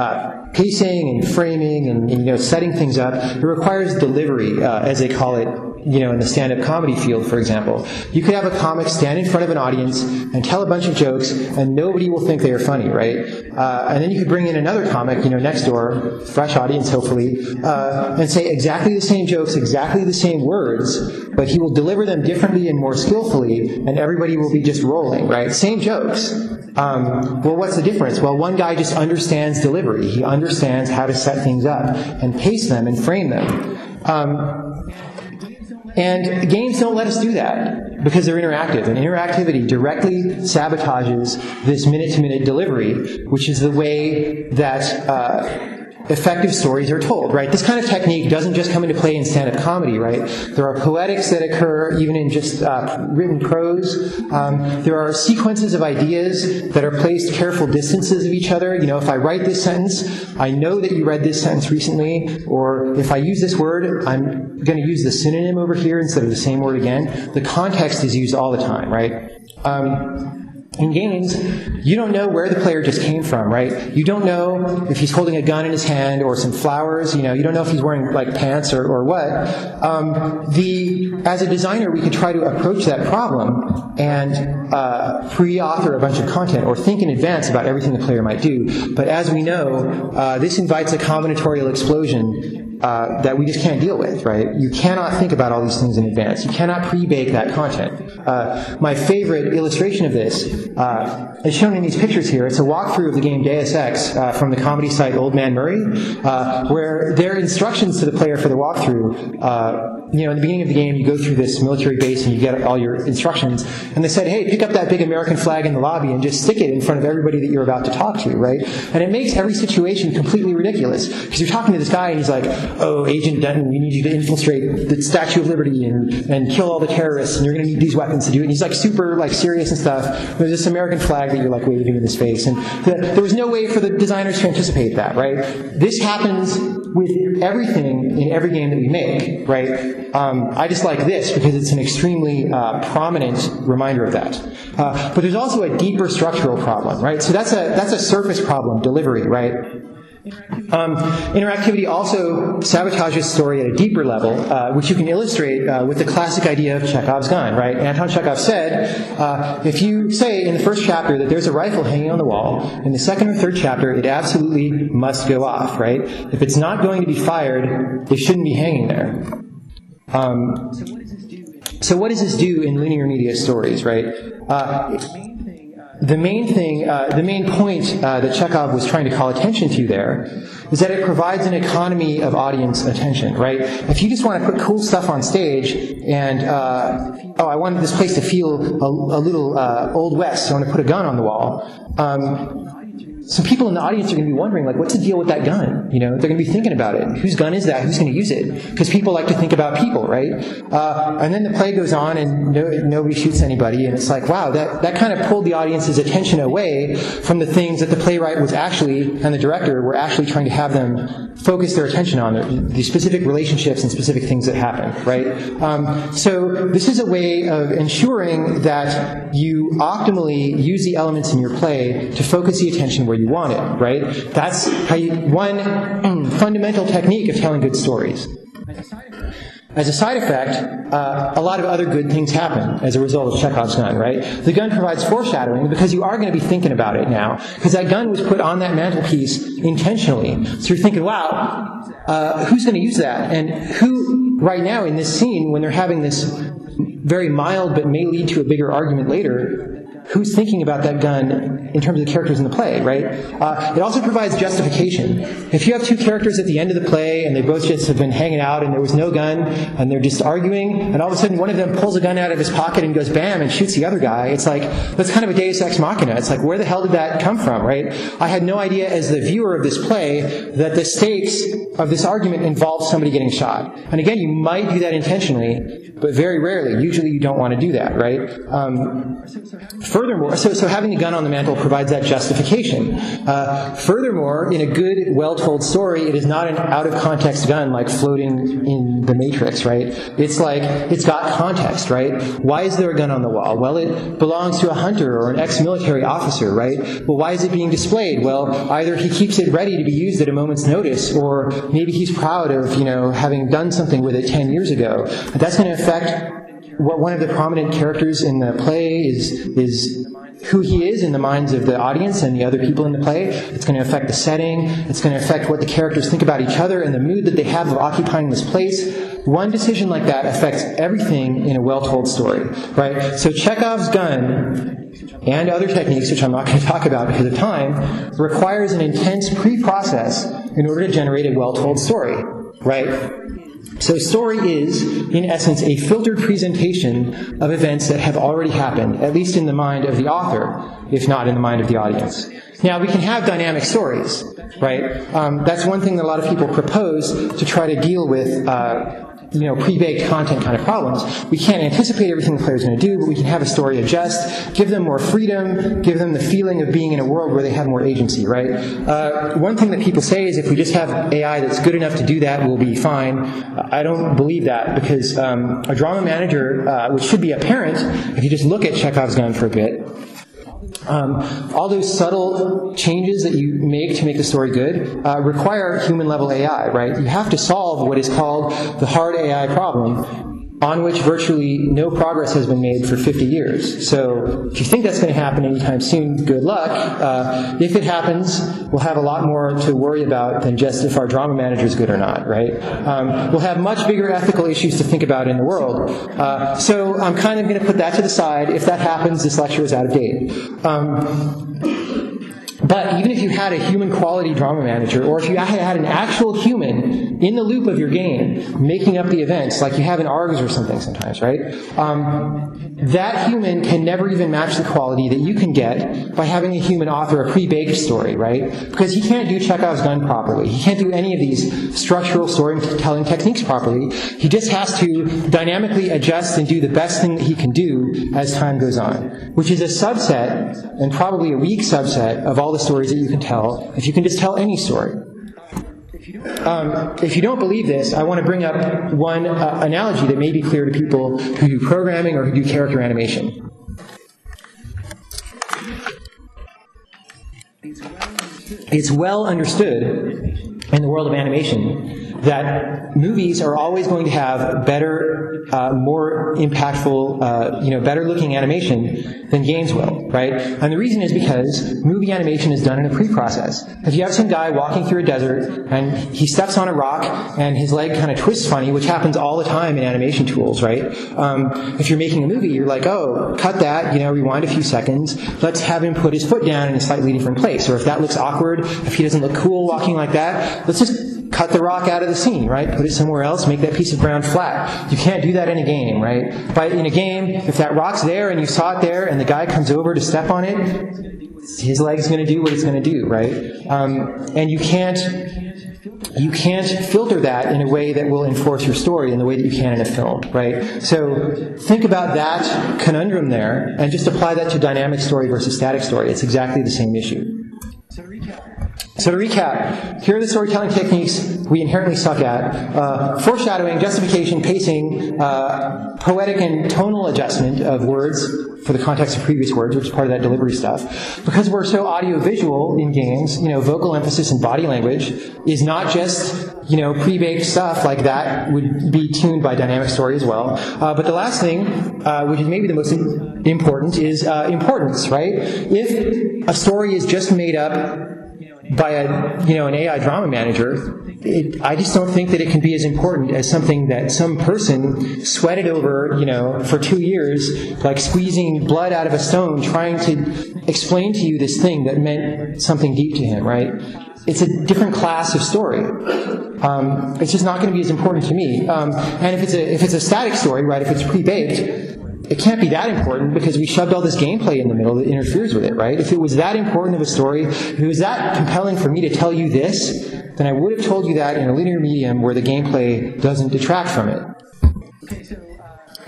Pacing and framing and setting things up. It requires delivery, as they call it, in the stand-up comedy field, for example. You could have a comic stand in front of an audience and tell a bunch of jokes, and nobody will think they are funny, right? And then you could bring in another comic, next door, fresh audience, hopefully, and say exactly the same jokes, exactly the same words, but he will deliver them differently and more skillfully, and everybody will be just rolling, right? Same jokes. Well, what's the difference? Well, one guy just understands delivery. He understands how to set things up and pace them and frame them. And games don't let us do that because they're interactive. And interactivity directly sabotages this minute-to-minute delivery, which is the way that effective stories are told, right? This kind of technique doesn't just come into play in stand-up comedy, right? There are poetics that occur even in just written prose. There are sequences of ideas that are placed careful distances of each other. If I write this sentence, I know that you read this sentence recently, or if I use this word, I'm going to use the synonym over here instead of the same word again. The context is used all the time, right? In games, you don't know where the player just came from, right? You don't know if he's holding a gun in his hand or some flowers. You don't know if he's wearing pants or what. As a designer, we could try to approach that problem and pre-author a bunch of content or think in advance about everything the player might do. But as we know, this invites a combinatorial explosion that we just can't deal with, right? You cannot think about all these things in advance. You cannot pre-bake that content. My favorite illustration of this is shown in these pictures here. It's a walkthrough of the game Deus Ex from the comedy site Old Man Murray, where their instructions to the player for the walkthrough, in the beginning of the game, you go through this military base and you get all your instructions, and they said, hey, pick up that big American flag in the lobby and just stick it in front of everybody that you're about to talk to, right? And it makes every situation completely ridiculous, because you're talking to this guy and he's like, oh, Agent Denton, we need you to infiltrate the Statue of Liberty and kill all the terrorists, and you're going to need these weapons to do it. And he's super serious and stuff. There's this American flag that you're waving in his face, and there was no way for the designers to anticipate that, right? This happens with everything in every game that we make, right? I just like this because it's an extremely prominent reminder of that. But there's also a deeper structural problem, right? So that's a surface problem, delivery, right? Interactivity also sabotages story at a deeper level, which you can illustrate with the classic idea of Chekhov's gun, right? Anton Chekhov said, if you say in the first chapter that there's a rifle hanging on the wall, in the second or third chapter it absolutely must go off, right? If it's not going to be fired, it shouldn't be hanging there. So what does this do in linear media stories, right? The main point that Chekhov was trying to call attention to there is that it provides an economy of audience attention, right? If you just want to put cool stuff on stage and, I wanted this place to feel a little Old West, so I want to put a gun on the wall. some people in the audience are going to be wondering, like, what's the deal with that gun? You know, they're going to be thinking about it. Whose gun is that? Who's going to use it? Because people like to think about people, right? And then the play goes on, and nobody shoots anybody, and it's like, wow, that kind of pulled the audience's attention away from the things that the playwright was actually, and the director were actually trying to have them focus their attention on, the specific relationships and specific things that happen, right? So this is a way of ensuring that you optimally use the elements in your play to focus the attention where you want it, right? That's one fundamental technique of telling good stories. As a side effect, a lot of other good things happen as a result of Chekhov's gun, right? The gun provides foreshadowing because you are going to be thinking about it now, because that gun was put on that mantelpiece intentionally. So you're thinking, wow, who's going to use that? And who, right now in this scene, when they're having this very mild but may lead to a bigger argument later, who's thinking about that gun in terms of the characters in the play, right? It also provides justification. If you have two characters at the end of the play and they both just have been hanging out and there was no gun and they're just arguing, and all of a sudden one of them pulls a gun out of his pocket and goes bam and shoots the other guy, it's like, that's kind of a deus ex machina. It's like, where the hell did that come from, right? I had no idea as the viewer of this play that the stakes of this argument involved somebody getting shot. And again, you might do that intentionally, but very rarely. Usually you don't want to do that, right? Furthermore, so having the gun on the mantle provides that justification. Furthermore, in a good, well-told story, it is not an out-of-context gun like floating in the Matrix, right? It's like, it's got context, right? Why is there a gun on the wall? Well, it belongs to a hunter or an ex-military officer, right? Well, why is it being displayed? Well, either he keeps it ready to be used at a moment's notice, or maybe he's proud of, having done something with it 10 years ago. That's going to affect what one of the prominent characters in the play is who he is in the minds of the audience and the other people in the play. It's going to affect the setting. It's going to affect what the characters think about each other and the mood that they have of occupying this place. One decision like that affects everything in a well-told story, right? So Chekhov's gun and other techniques, which I'm not going to talk about because of time, requires an intense pre-process in order to generate a well-told story, right? So story is, in essence, a filtered presentation of events that have already happened, at least in the mind of the author, if not in the mind of the audience. Now, we can have dynamic stories, right? That's one thing that a lot of people propose to try to deal with pre-baked content kind of problems. We can't anticipate everything the player's going to do, but we can have a story adjust, give them more freedom, give them the feeling of being in a world where they have more agency, right? One thing that people say is if we just have AI that's good enough to do that, we'll be fine. I don't believe that, because a drama manager, which should be apparent if you just look at Chekhov's gun for a bit, all those subtle changes that you make to make the story good require human-level AI, right? You have to solve what is called the hard AI problem, on which virtually no progress has been made for 50 years. So if you think that's going to happen anytime soon, good luck. If it happens, we'll have a lot more to worry about than just if our drama manager is good or not, right? We'll have much bigger ethical issues to think about in the world. So I'm kind of going to put that to the side. If that happens, this lecture is out of date. But even if you had a human quality drama manager, or if you had an actual human in the loop of your game making up the events, like you have in ARGs or something sometimes, right? That human can never even match the quality that you can get by having a human author a pre-baked story, right? Because he can't do Chekhov's gun properly. He can't do any of these structural storytelling techniques properly. He just has to dynamically adjust and do the best thing that he can do as time goes on, which is a subset, and probably a weak subset, of all the stories that you can tell if you can just tell any story. If you don't believe this, I want to bring up one analogy that may be clear to people who do programming or who do character animation. It's well understood in the world of animation that movies are always going to have better, more impactful, better-looking animation than games will, right? And the reason is because movie animation is done in a pre-process. If you have some guy walking through a desert and he steps on a rock and his leg kind of twists funny, which happens all the time in animation tools, right? If you're making a movie, you're like, oh, cut that, rewind a few seconds. Let's have him put his foot down in a slightly different place. Or if that looks awkward, if he doesn't look cool walking like that, let's just cut the rock out of the scene, right? Put it somewhere else, make that piece of ground flat. You can't do that in a game, right? But in a game, if that rock's there and you saw it there and the guy comes over to step on it, his leg's going to do what it's going to do, right? And you can't filter that in a way that will enforce your story in the way that you can in a film, right? So think about that conundrum there and just apply that to dynamic story versus static story. It's exactly the same issue. So to recap, here are the storytelling techniques we inherently suck at. Foreshadowing, justification, pacing, poetic and tonal adjustment of words for the context of previous words, which is part of that delivery stuff. Because we're so audio-visual in games, vocal emphasis and body language is not just, pre-baked stuff like that would be tuned by dynamic story as well. But the last thing, which is maybe the most important, is importance, right? If a story is just made up by an AI drama manager, I just don't think that it can be as important as something that some person sweated over, for 2 years, like squeezing blood out of a stone, trying to explain to you this thing that meant something deep to him, right? It's a different class of story. It's just not going to be as important to me. And if it's a static story, right, if it's pre-baked, it can't be that important because we shoved all this gameplay in the middle that interferes with it, right? If it was that important of a story, if it was that compelling for me to tell you this, then I would have told you that in a linear medium where the gameplay doesn't detract from it.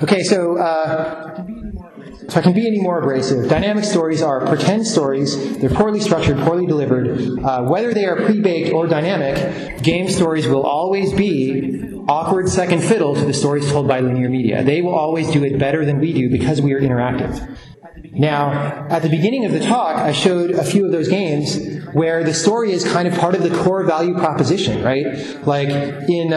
Okay, so I can be any more abrasive. Dynamic stories are pretend stories. They're poorly structured, poorly delivered. Whether they are pre-baked or dynamic, game stories will always be awkward second fiddle to the stories told by linear media. They will always do it better than we do because we are interactive. Now, at the beginning of the talk, I showed a few of those games where the story is kind of part of the core value proposition, right? Like in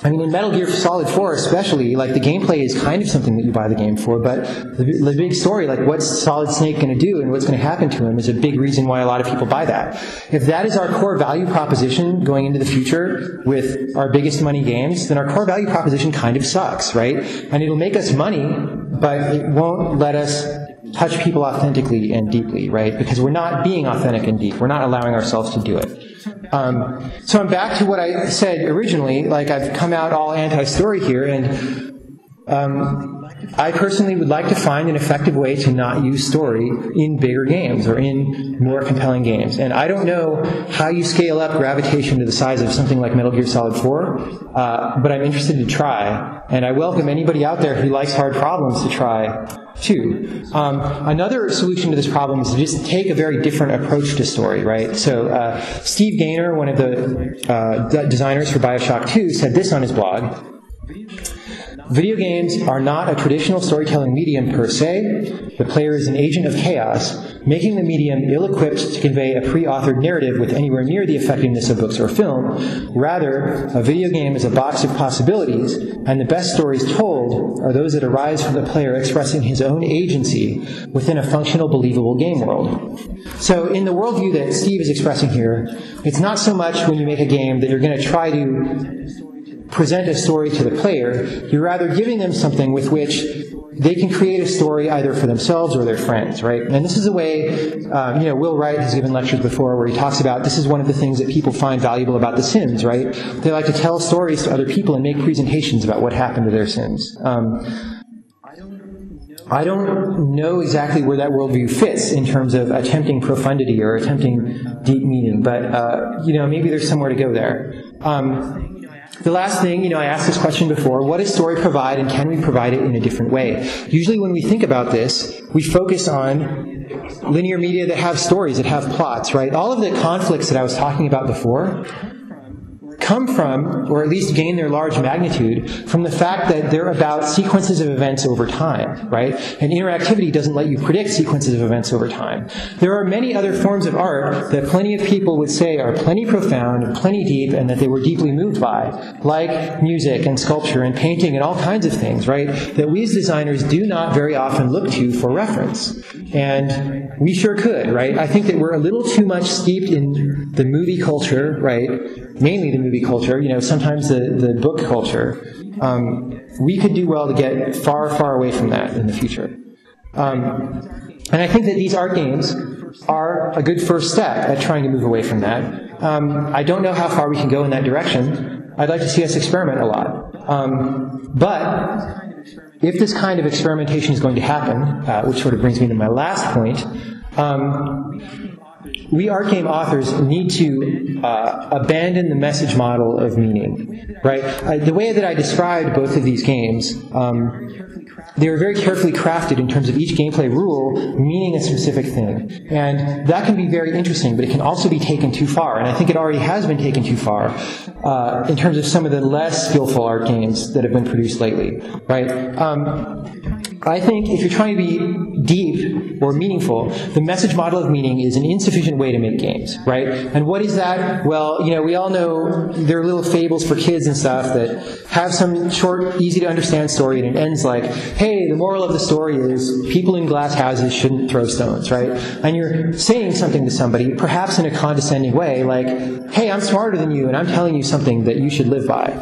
Metal Gear Solid 4 especially, like the gameplay is kind of something that you buy the game for, but the big story, like what's Solid Snake going to do and what's going to happen to him is a big reason why a lot of people buy that. If that is our core value proposition going into the future with our biggest money games, then our core value proposition kind of sucks, right? And it'll make us money, but it won't let us touch people authentically and deeply, right? Because we're not being authentic and deep. We're not allowing ourselves to do it. So I'm back to what I said originally, like I've come out all anti-story here, and I personally would like to find an effective way to not use story in bigger games or in more compelling games. And I don't know how you scale up gravitation to the size of something like Metal Gear Solid 4, but I'm interested to try. And I welcome anybody out there who likes hard problems to try too. Another solution to this problem is to just take a very different approach to story, right? So Steve Gaynor, one of the designers for Bioshock 2, said this on his blog. Video games are not a traditional storytelling medium per se. The player is an agent of chaos, making the medium ill-equipped to convey a pre-authored narrative with anywhere near the effectiveness of books or film. Rather, a video game is a box of possibilities, and the best stories told are those that arise from the player expressing his own agency within a functional, believable game world. So in the worldview that Steve is expressing here, it's not so much when you make a game that you're going to try to present a story to the player. You're rather giving them something with which they can create a story either for themselves or their friends, right? And this is a way, Will Wright has given lectures before where he talks about this is one of the things that people find valuable about The Sims, right? They like to tell stories to other people and make presentations about what happened to their Sims. I don't know exactly where that worldview fits in terms of attempting profundity or attempting deep meaning, but, maybe there's somewhere to go there. The last thing, I asked this question before, what does story provide and can we provide it in a different way? Usually when we think about this, we focus on linear media that have stories, that have plots, right? All of the conflicts that I was talking about before come from, or at least gain their large magnitude, from the fact that they're about sequences of events over time, right? And interactivity doesn't let you predict sequences of events over time. There are many other forms of art that plenty of people would say are plenty profound and plenty deep and that they were deeply moved by, like music and sculpture and painting and all kinds of things, right? That we as designers do not very often look to for reference. And we sure could, right? I think that we're a little too much steeped in the movie culture, right? Mainly the movie culture, sometimes the book culture. We could do well to get far, far away from that in the future. And I think that these art games are a good first step at trying to move away from that. I don't know how far we can go in that direction. I'd like to see us experiment a lot. But if this kind of experimentation is going to happen, which sort of brings me to my last point, we art game authors need to abandon the message model of meaning, right? The way that I described both of these games, they were very carefully crafted in terms of each gameplay rule meaning a specific thing. And that can be very interesting, but it can also be taken too far. And I think it already has been taken too far in terms of some of the less skillful art games that have been produced lately, right? I think if you're trying to be deep or meaningful, the message model of meaning is an insufficient way to make games, right? And what is that? Well, we all know there are little fables for kids and stuff that have some short, easy-to-understand story, and it ends like, hey, the moral of the story is people in glass houses shouldn't throw stones, right? And you're saying something to somebody, perhaps in a condescending way, like, hey, I'm smarter than you, and I'm telling you something that you should live by.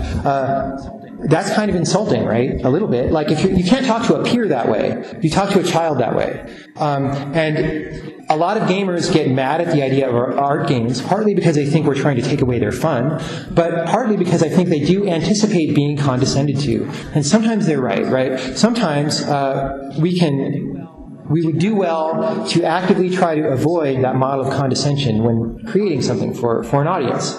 That's kind of insulting, right? A little bit. Like, if you can't talk to a peer that way. You talk to a child that way. And a lot of gamers get mad at the idea of art games, partly because they think we're trying to take away their fun, but partly because I think they do anticipate being condescended to. And sometimes they're right? Sometimes we would do well to actively try to avoid that model of condescension when creating something for an audience.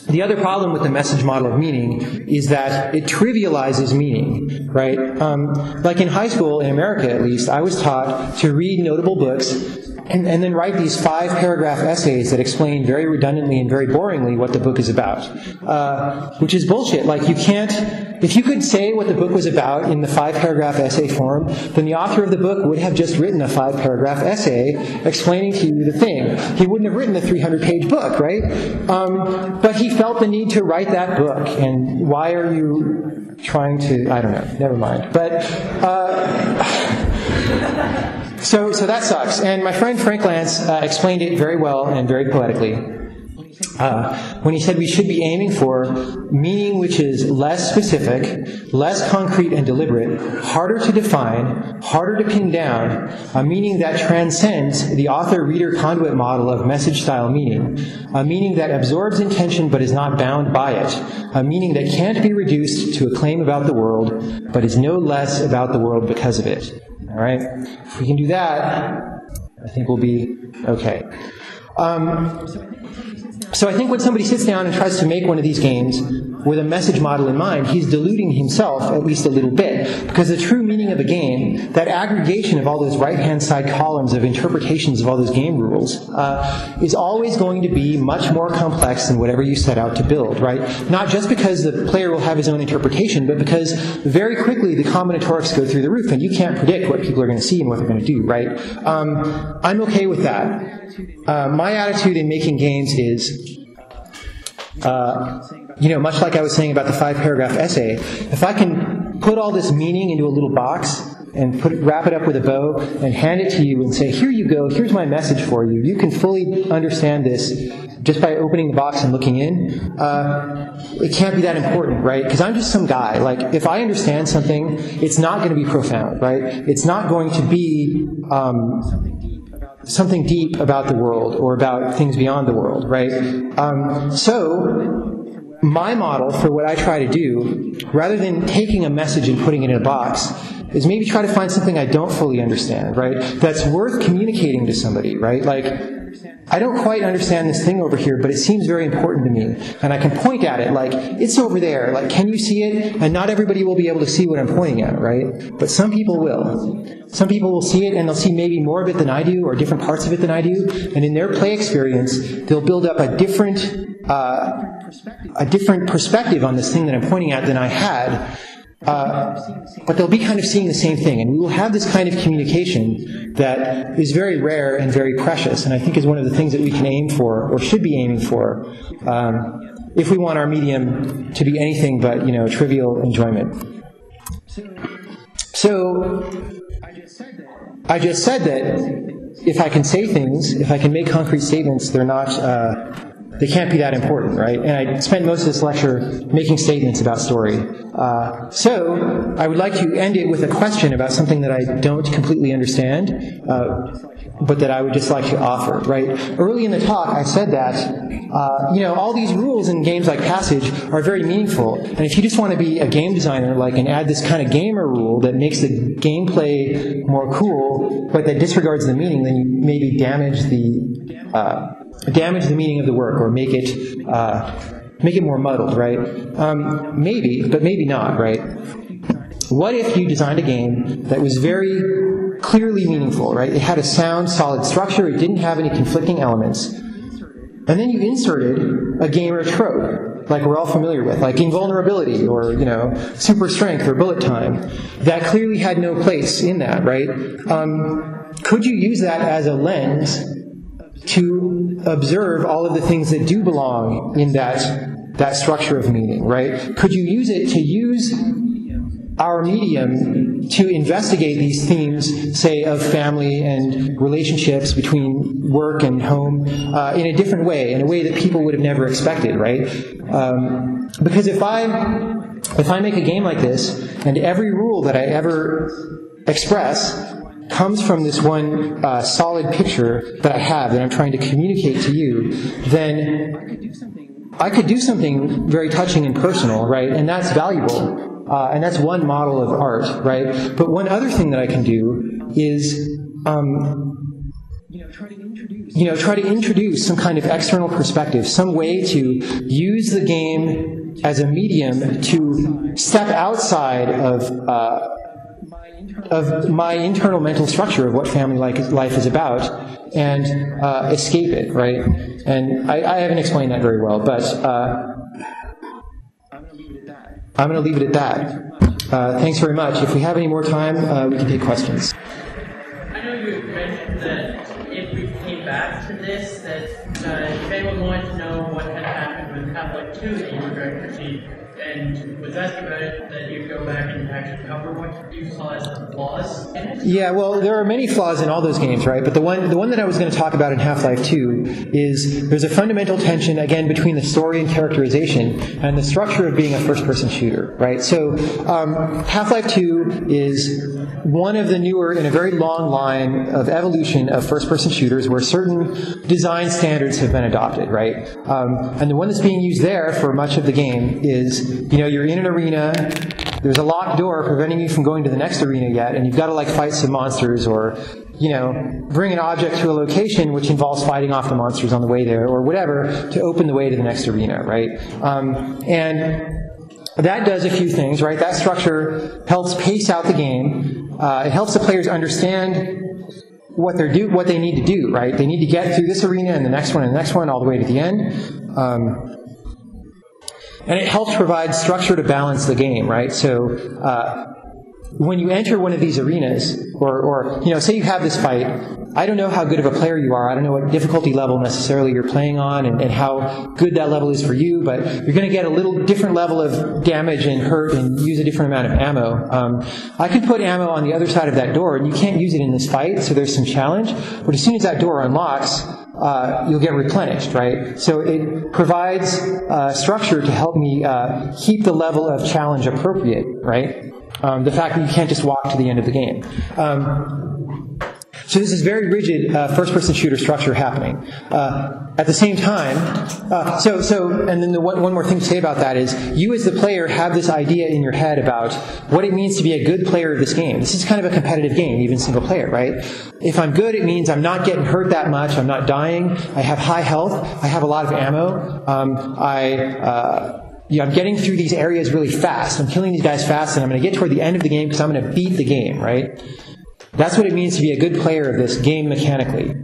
The other problem with the message model of meaning is that it trivializes meaning, right? Like in high school, in America at least, I was taught to read notable books and then write these 5-paragraph essays that explain very redundantly and very boringly what the book is about, which is bullshit. Like, if you could say what the book was about in the 5-paragraph essay form, then the author of the book would have just written a 5-paragraph essay explaining to you the thing. He wouldn't have written a 300-page book, right? But he felt the need to write that book, and why are you trying to, I don't know, never mind. But, So that sucks. And my friend Frank Lance explained it very well and very poetically when he said we should be aiming for meaning which is less specific, less concrete and deliberate, harder to define, harder to pin down, a meaning that transcends the author-reader conduit model of message-style meaning, a meaning that absorbs intention but is not bound by it, a meaning that can't be reduced to a claim about the world but is no less about the world because of it. All right? If we can do that, I think we'll be okay. So I think when somebody sits down and tries to make one of these games with a message model in mind, he's deluding himself at least a little bit. Because the true meaning of a game, that aggregation of all those right-hand side columns of interpretations of all those game rules, is always going to be much more complex than whatever you set out to build, right? Not just because the player will have his own interpretation, but because very quickly the combinatorics go through the roof, and you can't predict what people are going to see and what they're going to do, right? I'm okay with that. My attitude in making games is, much like I was saying about the 5-paragraph essay, if I can put all this meaning into a little box and wrap it up with a bow and hand it to you and say, here you go, here's my message for you. You can fully understand this just by opening the box and looking in. It can't be that important, right? Because I'm just some guy. Like, if I understand something, it's not going to be profound, right? It's not going to be something deep about the world or about things beyond the world, right? So my model for what I try to do, rather than taking a message and putting it in a box, is maybe try to find something I don't fully understand, right? That's worth communicating to somebody, right? Like, I don't quite understand this thing over here, but it seems very important to me. And I can point at it, like, it's over there. Like, can you see it? And not everybody will be able to see what I'm pointing at, right? But some people will. Some people will see it, and they'll see maybe more of it than I do, or different parts of it than I do. And in their play experience, they'll build up a different perspective on this thing that I'm pointing at than I had. But they'll be kind of seeing the same thing, and we will have this kind of communication that is very rare and very precious, and I think is one of the things that we can aim for, or should be aiming for, if we want our medium to be anything but, trivial enjoyment. So, I just said that if I can say things, if I can make concrete statements, they're not they can't be that important, right? And I spent most of this lecture making statements about story. So I would like to end it with a question about something that I don't completely understand, but that I would just like to offer, right? Early in the talk, I said that, all these rules in games like Passage are very meaningful. And if you just want to be a game designer, and add this kind of gamer rule that makes the gameplay more cool, but that disregards the meaning, then you maybe damage the meaning of the work, or make it more muddled, right? Maybe, but maybe not, right? What if you designed a game that was very clearly meaningful, right? It had a sound, solid structure, it didn't have any conflicting elements, and then you inserted a gamer trope, like we're all familiar with, like invulnerability, or, super strength, or bullet time, that clearly had no place in that, right? Could you use that as a lens to observe all of the things that do belong in that structure of meaning, right? Could you use it to use our medium to investigate these themes, say, of family and relationships between work and home in a different way, in a way that people would have never expected, right? Because if I make a game like this, and every rule that I ever express comes from this one solid picture that I have, that I'm trying to communicate to you, then I could do something very touching and personal, right? And that's valuable. And that's one model of art, right? But one other thing that I can do is, try to introduce some kind of external perspective, some way to use the game as a medium to step outside of my internal mental structure of what family life is about, and escape it, right? And I haven't explained that very well, but I'm going to leave it at that. Thanks very much. If we have any more time, we can take questions. I know you mentioned that if we came back to this, that if anyone wanted to know what had happened with Half-Life 2 that you were directing, and was asked about it, that you'd go back and actually cover what you saw as the flaws in it? Yeah, well, there are many flaws in all those games, right? But the one that I was going to talk about in Half-Life 2 is there's a fundamental tension, again, between the story and characterization and the structure of being a first-person shooter, right? So Half-Life 2 is one of the newer, in a very long line of evolution of first-person shooters where certain design standards have been adopted, right? And the one that's being used there for much of the game is, you're in an arena, there's a locked door preventing you from going to the next arena yet, and you've got to fight some monsters, or bring an object to a location which involves fighting off the monsters on the way there, or whatever, to open the way to the next arena, right? And that does a few things, right? That structure helps pace out the game. It helps the players understand what they need to do, right? They need to get through this arena and the next one and the next one all the way to the end. And it helps provide structure to balance the game, right? So when you enter one of these arenas, or say you have this fight, I don't know how good of a player you are. I don't know what difficulty level necessarily you're playing on, and how good that level is for you, but you're going to get a little different level of damage and hurt and use a different amount of ammo. I can put ammo on the other side of that door, and you can't use it in this fight, so there's some challenge. But as soon as that door unlocks, you'll get replenished, right? So it provides structure to help me keep the level of challenge appropriate, right? The fact that you can't just walk to the end of the game. So this is very rigid first-person shooter structure happening. At the same time, and then one more thing to say about that is, you as the player have this idea in your head about what it means to be a good player of this game. This is kind of a competitive game, even single player, right? If I'm good, it means I'm not getting hurt that much, I'm not dying, I have high health, I have a lot of ammo, I'm getting through these areas really fast, I'm killing these guys fast, and I'm going to get toward the end of the game because I'm going to beat the game, right? That's what it means to be a good player of this game mechanically.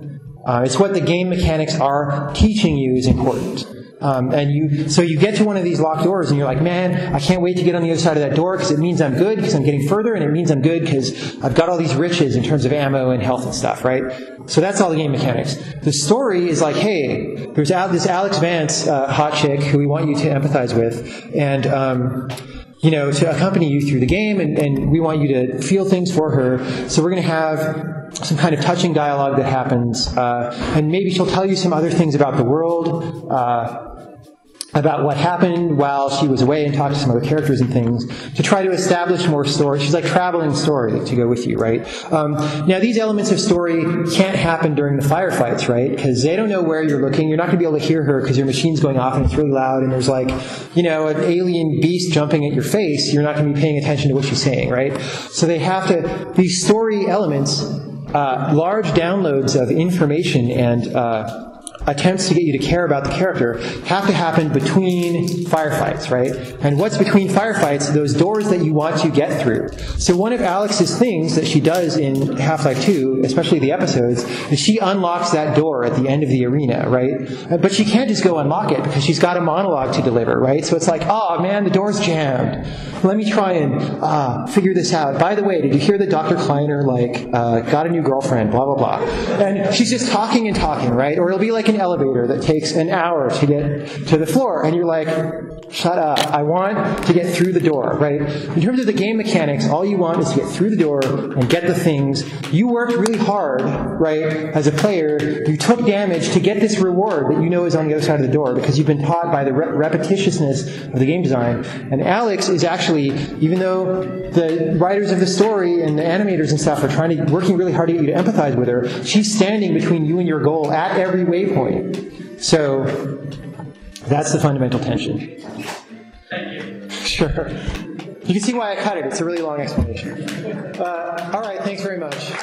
It's what the game mechanics are teaching you is important. So you get to one of these locked doors and you're like, man, I can't wait to get on the other side of that door because it means I'm good, because I'm getting further, and it means I'm good because I've got all these riches in terms of ammo and health and stuff, right? So that's all the game mechanics. The story is like, hey, there's this Alyx Vance hot chick who we want you to empathize with, and to accompany you through the game, and we want you to feel things for her. So we're going to have some kind of touching dialogue that happens, and maybe she'll tell you some other things about the world, about what happened while she was away, and talk to some other characters and things to try to establish more story. She's like traveling story to go with you, right? Now, these elements of story can't happen during the firefights, right? Because they don't know where you're looking. You're not going to be able to hear her because your machine's going off and it's really loud, and there's like, an alien beast jumping at your face. You're not going to be paying attention to what she's saying, right? So they have to, these story elements, large downloads of information and attempts to get you to care about the character have to happen between firefights, right? And what's between firefights? Those doors that you want to get through. So one of Alyx's things that she does in Half-Life 2, especially the episodes, is she unlocks that door at the end of the arena, right? But she can't just go unlock it because she's got a monologue to deliver, right? So it's like, oh man, the door's jammed. Let me try and figure this out. By the way, did you hear that Dr. Kleiner got a new girlfriend, blah, blah, blah. And she's just talking and talking, right? Or it'll be like an elevator that takes an hour to get to the floor, and you're like, shut up, I want to get through the door, right? In terms of the game mechanics, all you want is to get through the door and get the things. You worked really hard, right, as a player. You took damage to get this reward that you know is on the other side of the door because you've been taught by the repetitiousness of the game design. And Alyx is actually, even though the writers of the story and the animators and stuff are working really hard to get you to empathize with her, she's standing between you and your goal at every waypoint. So that's the fundamental tension. Thank you. Sure. You can see why I cut it. It's a really long explanation. All right, thanks very much.